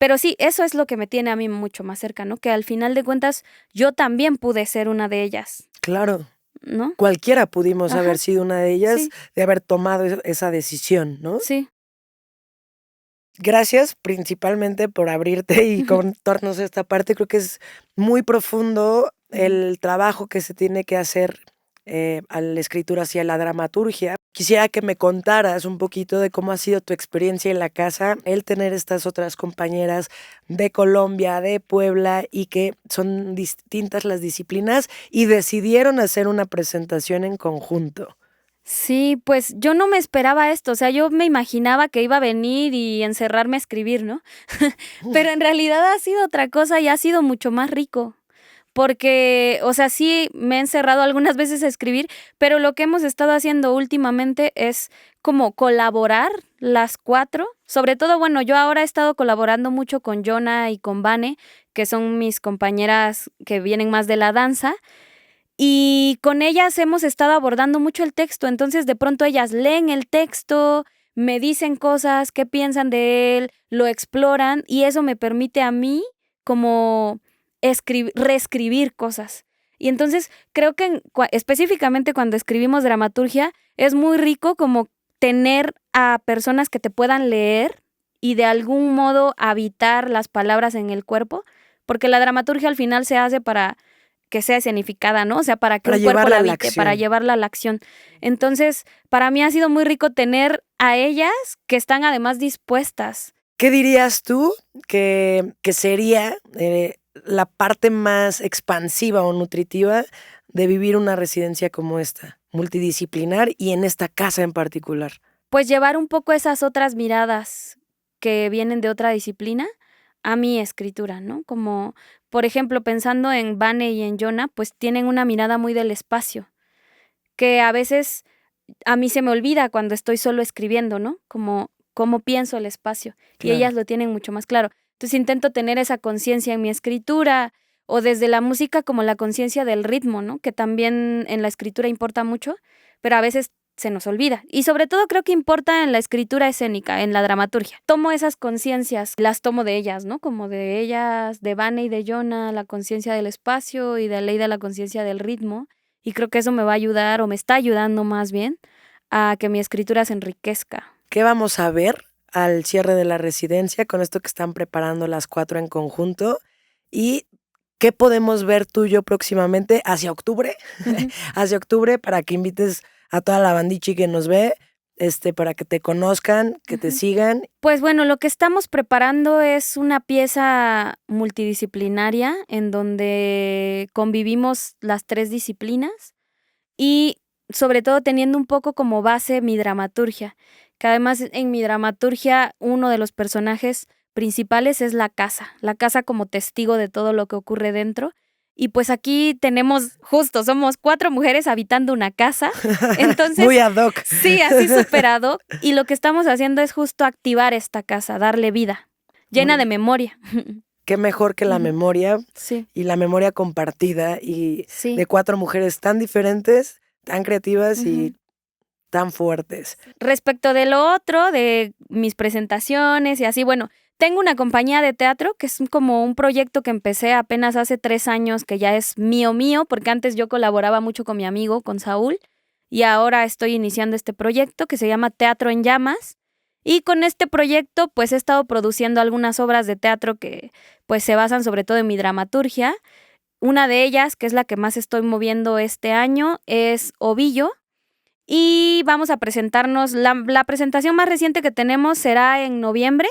Speaker 6: Pero sí, eso es lo que me tiene a mí mucho más cerca, ¿no? Que al final de cuentas yo también pude ser una de ellas,
Speaker 1: Claro,
Speaker 6: ¿no?
Speaker 1: cualquiera pudimos
Speaker 6: Ajá,
Speaker 1: haber sido una de ellas,
Speaker 6: sí,
Speaker 1: de haber tomado esa decisión, ¿no?
Speaker 6: sí.
Speaker 1: Gracias principalmente por abrirte y contarnos esta parte. Creo que es muy profundo el trabajo que se tiene que hacer al escritura hacia la dramaturgia. Quisiera que me contaras un poquito de cómo ha sido tu experiencia en la casa, el tener estas otras compañeras de Colombia, de Puebla, y que son distintas las disciplinas y decidieron hacer una presentación en conjunto.
Speaker 6: Sí, pues yo no me esperaba esto, o sea, yo me imaginaba que iba a venir y encerrarme a escribir, ¿no? Pero en realidad ha sido otra cosa y ha sido mucho más rico. Porque, o sea, sí me he encerrado algunas veces a escribir, pero lo que hemos estado haciendo últimamente es como colaborar las 4. Sobre todo, bueno, yo ahora he estado colaborando mucho con Jonah y con Vane, que son mis compañeras que vienen más de la danza. Y con ellas hemos estado abordando mucho el texto, entonces de pronto ellas leen el texto, me dicen cosas, qué piensan de él, lo exploran y eso me permite a mí como reescribir cosas. Y entonces creo que específicamente cuando escribimos dramaturgia es muy rico como tener a personas que te puedan leer y de algún modo habitar las palabras en el cuerpo, porque la dramaturgia al final se hace para que sea escenificada, ¿no? O sea, para que
Speaker 1: Para
Speaker 6: un cuerpo
Speaker 1: llevarla
Speaker 6: la
Speaker 1: a la
Speaker 6: habite, para
Speaker 1: acción.
Speaker 6: llevarla a la acción. Entonces, para mí ha sido muy rico tener a ellas que están además dispuestas.
Speaker 1: ¿Qué dirías tú que sería la parte más expansiva o nutritiva de vivir una residencia como esta, multidisciplinar y en esta casa en particular?
Speaker 6: Pues llevar un poco esas otras miradas que vienen de otra disciplina a mi escritura, ¿no? Como, por ejemplo, pensando en Vane y en Jonah, pues tienen una mirada muy del espacio, que a veces a mí se me olvida cuando estoy solo escribiendo, ¿no? Como cómo pienso el espacio. Y
Speaker 1: Claro.
Speaker 6: ellas lo tienen mucho más claro. Entonces intento tener esa conciencia en mi escritura o desde la música como la conciencia del ritmo, ¿no? Que también en la escritura importa mucho, pero a veces se nos olvida. Y sobre todo creo que importa en la escritura escénica, en la dramaturgia. Tomo esas conciencias, las tomo de ellas, ¿no? Como de ellas, de Vane y de Jonah, la conciencia del espacio y de Aleida la conciencia del ritmo. Y creo que eso me va a ayudar, o me está ayudando más bien, a que mi escritura se enriquezca.
Speaker 1: ¿Qué vamos a ver al cierre de la residencia con esto que están preparando las 4 en conjunto? ¿Y qué podemos ver tú y yo próximamente hacia octubre? Hacia octubre, para que invites a toda la bandichi que nos ve, para que te conozcan, que te sigan.
Speaker 6: Pues bueno, lo que estamos preparando es una pieza multidisciplinaria en donde convivimos las 3 disciplinas y sobre todo teniendo un poco como base mi dramaturgia, que además en mi dramaturgia uno de los personajes principales es la casa como testigo de todo lo que ocurre dentro. Y pues aquí somos 4 mujeres habitando una casa, entonces
Speaker 1: Muy ad hoc.
Speaker 6: sí, así súper ad hoc, y lo que estamos haciendo es justo activar esta casa, darle vida, llena de memoria.
Speaker 1: Qué mejor que la
Speaker 6: Ujú.
Speaker 1: memoria
Speaker 6: Sí,
Speaker 1: y la memoria compartida y
Speaker 6: sí.
Speaker 1: de 4 mujeres tan diferentes, tan creativas y tan fuertes.
Speaker 6: Respecto de lo otro, de mis presentaciones y así, bueno, tengo una compañía de teatro que es como un proyecto que empecé apenas hace 3 años, que ya es mío, porque antes yo colaboraba mucho con mi amigo, con Saúl, y ahora estoy iniciando este proyecto que se llama Teatro en Llamas. Y con este proyecto pues he estado produciendo algunas obras de teatro que pues se basan sobre todo en mi dramaturgia. Una de ellas, que es la que más estoy moviendo este año, es Ovillo. Y vamos a presentarnos, la presentación más reciente que tenemos será en noviembre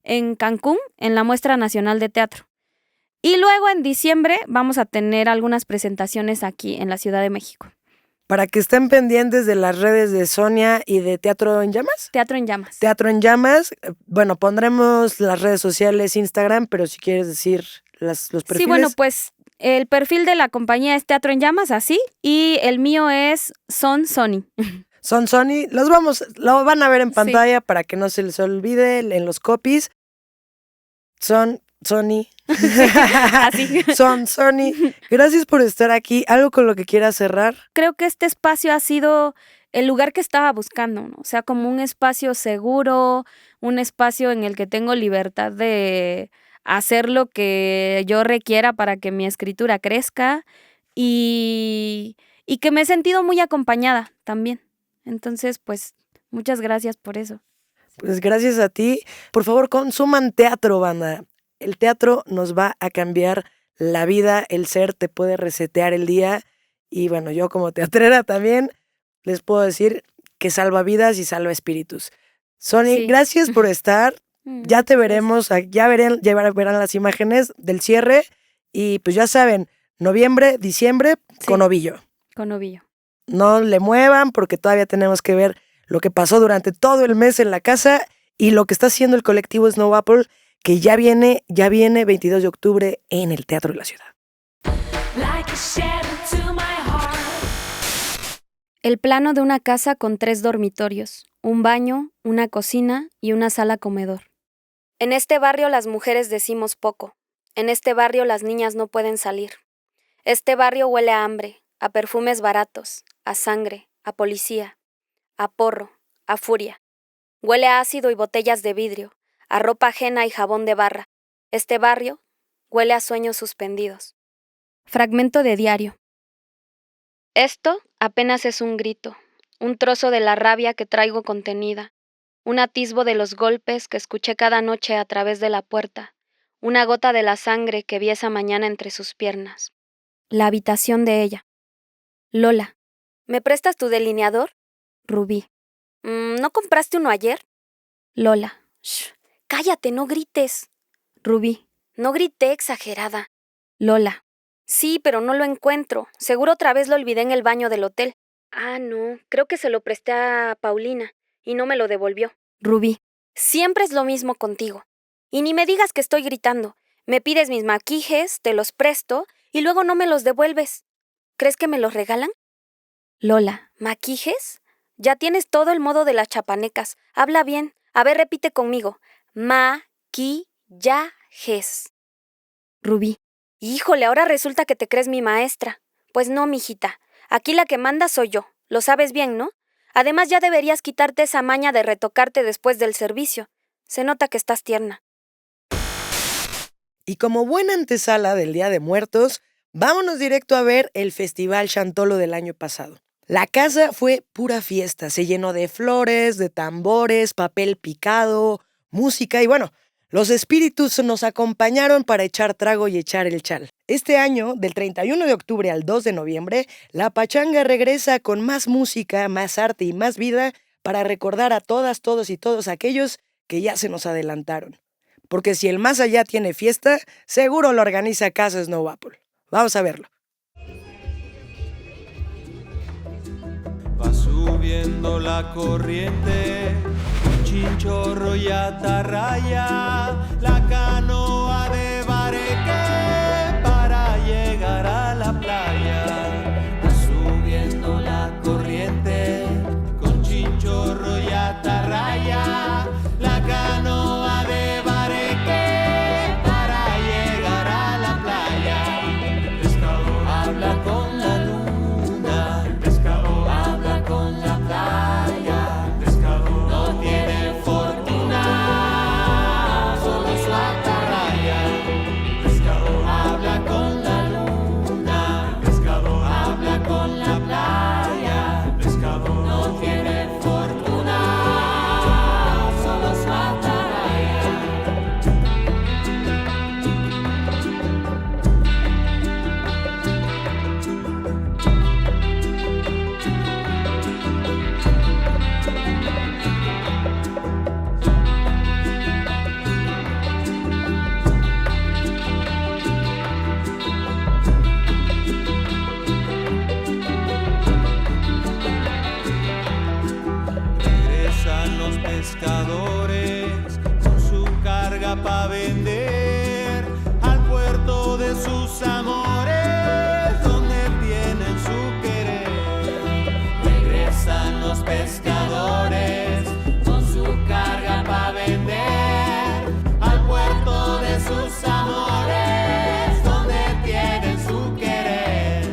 Speaker 6: en Cancún, en la Muestra Nacional de Teatro. Y luego en diciembre vamos a tener algunas presentaciones aquí en la Ciudad de México.
Speaker 1: Para que estén pendientes de las redes de Sonia y de Teatro en Llamas.
Speaker 6: Teatro en Llamas.
Speaker 1: Teatro en Llamas. Bueno, pondremos las redes sociales, Instagram, pero si quieres decir los perfiles.
Speaker 6: Sí, bueno, pues el perfil de la compañía es Teatro en Llamas, así, y el mío es Son Sony.
Speaker 1: Son Sony. Lo van a ver en
Speaker 6: Sí.
Speaker 1: pantalla para que no se les olvide en los copies. Son Sony.
Speaker 6: Así.
Speaker 1: Son Sony. Gracias por estar aquí. ¿Algo con lo que quieras cerrar?
Speaker 6: Creo que este espacio ha sido el lugar que estaba buscando, ¿no? O sea, como un espacio seguro, un espacio en el que tengo libertad de hacer lo que yo requiera para que mi escritura crezca y que me he sentido muy acompañada también. Entonces, pues, muchas gracias por eso.
Speaker 1: Pues gracias a ti. Por favor, consuman teatro, banda. El teatro nos va a cambiar la vida, el ser te puede resetear el día. Y bueno, yo como teatrera también les puedo decir que salva vidas y salva espíritus. Sony,
Speaker 6: Sí.
Speaker 1: gracias por estar. Ya te veremos, ya verán las imágenes del cierre. Y pues ya saben, noviembre, diciembre,
Speaker 6: Sí.
Speaker 1: con Ovillo.
Speaker 6: Con Ovillo.
Speaker 1: No le muevan porque todavía tenemos que ver lo que pasó durante todo el mes en la casa y lo que está haciendo el colectivo Snow Apple, que ya viene 22 de octubre en el Teatro de la Ciudad.
Speaker 3: Like a shadow to my heart.
Speaker 6: El plano de una casa con 3 dormitorios, un baño, una cocina y una sala comedor. En este barrio las mujeres decimos poco. En este barrio las niñas no pueden salir. Este barrio huele a hambre, a perfumes baratos, a sangre, a policía, a porro, a furia. Huele a ácido y botellas de vidrio, a ropa ajena y jabón de barra. Este barrio huele a sueños suspendidos. Fragmento de diario. Esto apenas es un grito, un trozo de la rabia que traigo contenida, un atisbo de los golpes que escuché cada noche a través de la puerta, una gota de la sangre que vi esa mañana entre sus piernas. La habitación de ella. Lola, ¿me prestas tu delineador? Rubí, ¿no compraste uno ayer? Lola, shh, cállate, no grites. Rubí, no grité, exagerada. Lola, sí, pero no lo encuentro. Seguro otra vez lo olvidé en el baño del hotel. Ah, no, creo que se lo presté a Paulina y no me lo devolvió. Rubí, siempre es lo mismo contigo. Y ni me digas que estoy gritando. Me pides mis maquijes, te los presto y luego no me los devuelves. ¿Crees que me los regalan? Lola, ¿maquijes? Ya tienes todo el modo de las chapanecas. Habla bien. A ver, repite conmigo. Maquillajes. Rubí, híjole, ahora resulta que te crees mi maestra. Pues no, mijita. Aquí la que manda soy yo. Lo sabes bien, ¿no? Además ya deberías quitarte esa maña de retocarte después del servicio. Se nota que estás tierna.
Speaker 1: Y como buena antesala del Día de Muertos, vámonos directo a ver el Festival Chantolo del año pasado. La casa fue pura fiesta, se llenó de flores, de tambores, papel picado, música y bueno, los espíritus nos acompañaron para echar trago y echar el chal. Este año, del 31 de octubre al 2 de noviembre, la pachanga regresa con más música, más arte y más vida para recordar a todas, todos y todos aquellos que ya se nos adelantaron. Porque si el más allá tiene fiesta, seguro lo organiza Casa Snow Apple. Vamos a verlo.
Speaker 7: Va subiendo la corriente, un chinchorro y atarraya, la canoa de Bareque para llegar a la playa. Va subiendo la corriente, con chinchorro y atarraya, la canoa de Bareque para llegar a la playa. El pescador habla con la luna, el pescador habla con la playa, el pescador no tiene fortuna, solo su atarraya. El pescador habla con la luna, el pescador habla con la playa, el pescador no tiene fortuna, solo su atarraya. Regresan los pescadores con su carga para vender al puerto de sus amores, donde tienen su querer. Regresan los pescadores con su carga para vender al puerto de sus amores, donde tienen su querer.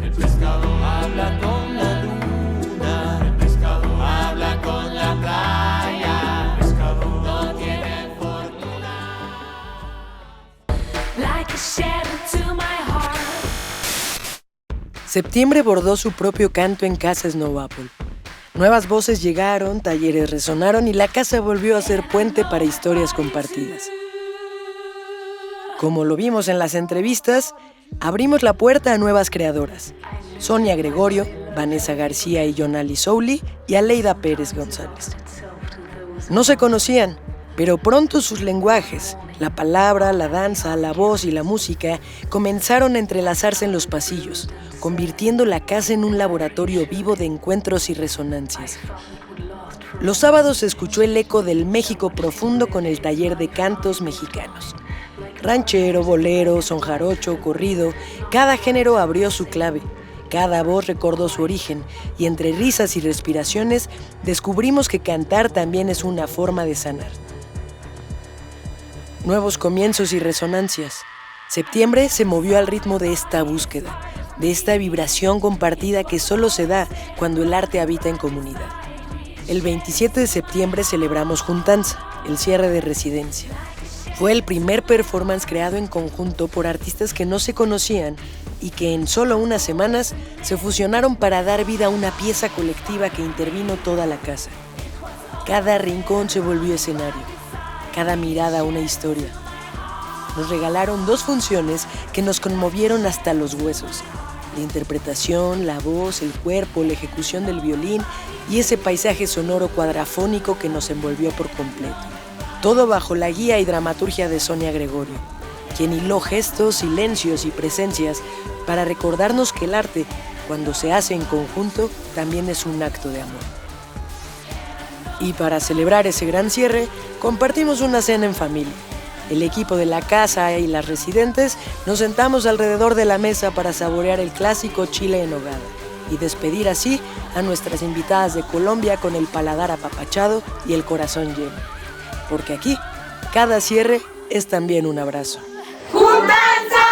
Speaker 7: El pescador habla con la luna, el pescador habla con la playa, el pescador no tiene fortuna.
Speaker 1: Septiembre bordó su propio canto en Casa Snow Apple. Nuevas voces llegaron, talleres resonaron y la casa volvió a ser puente para historias compartidas. Como lo vimos en las entrevistas, abrimos la puerta a nuevas creadoras. Sonia Gregorio, Vanessa García y Yonali Souli y Aleida Pérez González. No se conocían, pero pronto sus lenguajes, la palabra, la danza, la voz y la música comenzaron a entrelazarse en los pasillos, convirtiendo la casa en un laboratorio vivo de encuentros y resonancias. Los sábados se escuchó el eco del México profundo con el taller de cantos mexicanos. Ranchero, bolero, son jarocho, corrido, cada género abrió su clave. Cada voz recordó su origen y entre risas y respiraciones descubrimos que cantar también es una forma de sanar. Nuevos comienzos y resonancias. Septiembre se movió al ritmo de esta búsqueda, de esta vibración compartida que solo se da cuando el arte habita en comunidad. El 27 de septiembre celebramos Juntanza, el cierre de residencia. Fue el primer performance creado en conjunto por artistas que no se conocían y que en solo unas semanas se fusionaron para dar vida a una pieza colectiva que intervino toda la casa. Cada rincón se volvió escenario, cada mirada una historia. Nos regalaron 2 funciones que nos conmovieron hasta los huesos. La interpretación, la voz, el cuerpo, la ejecución del violín y ese paisaje sonoro cuadrafónico que nos envolvió por completo. Todo bajo la guía y dramaturgia de Sonia Gregorio, quien hiló gestos, silencios y presencias para recordarnos que el arte, cuando se hace en conjunto, también es un acto de amor. Y para celebrar ese gran cierre, compartimos una cena en familia. El equipo de la casa y las residentes nos sentamos alrededor de la mesa para saborear el clásico chile en nogada y despedir así a nuestras invitadas de Colombia con el paladar apapachado y el corazón lleno. Porque aquí, cada cierre es también un abrazo.
Speaker 3: ¡Juntanza!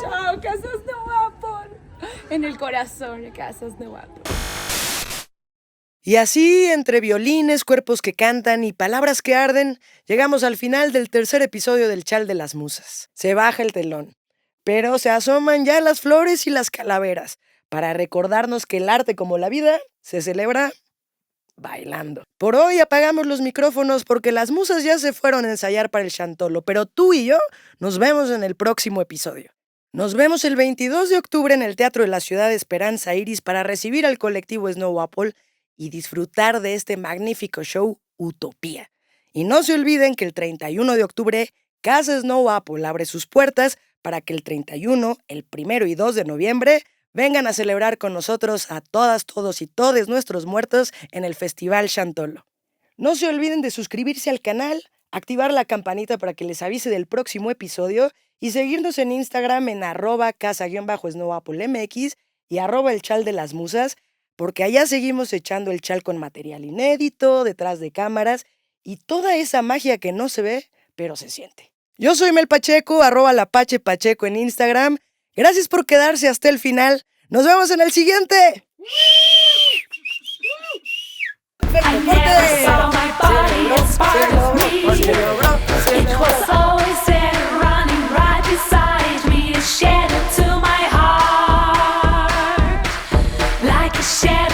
Speaker 8: Chao, Casa Snow Apple. En el corazón de Casa Snow Apple.
Speaker 1: Y así, entre violines, cuerpos que cantan y palabras que arden, llegamos al final del tercer episodio del Chal de las Musas. Se baja el telón, pero se asoman ya las flores y las calaveras para recordarnos que el arte, como la vida, se celebra bailando. Por hoy apagamos los micrófonos porque las musas ya se fueron a ensayar para el Chantolo, pero tú y yo nos vemos en el próximo episodio. Nos vemos el 22 de octubre en el Teatro de la Ciudad de Esperanza Iris para recibir al colectivo Snow Apple y disfrutar de este magnífico show Utopía. Y no se olviden que el 31 de octubre Casa Snow Apple abre sus puertas para que el 31, el 1 y 2 de noviembre vengan a celebrar con nosotros a todas, todos y todes nuestros muertos en el Festival Chantolo. No se olviden de suscribirse al canal, activar la campanita para que les avise del próximo episodio y seguirnos en Instagram en @casa_snowapple_mx y @elchaldelasmusas, porque allá seguimos echando el chal con material inédito, detrás de cámaras y toda esa magia que no se ve, pero se siente. Yo soy Mel Pacheco, @lapachepacheco en Instagram. Gracias por quedarse hasta el final. ¡Nos vemos en el siguiente!
Speaker 3: I never saw my body as part of me. It was always there, running right beside me, a shadow to my heart, like a shadow.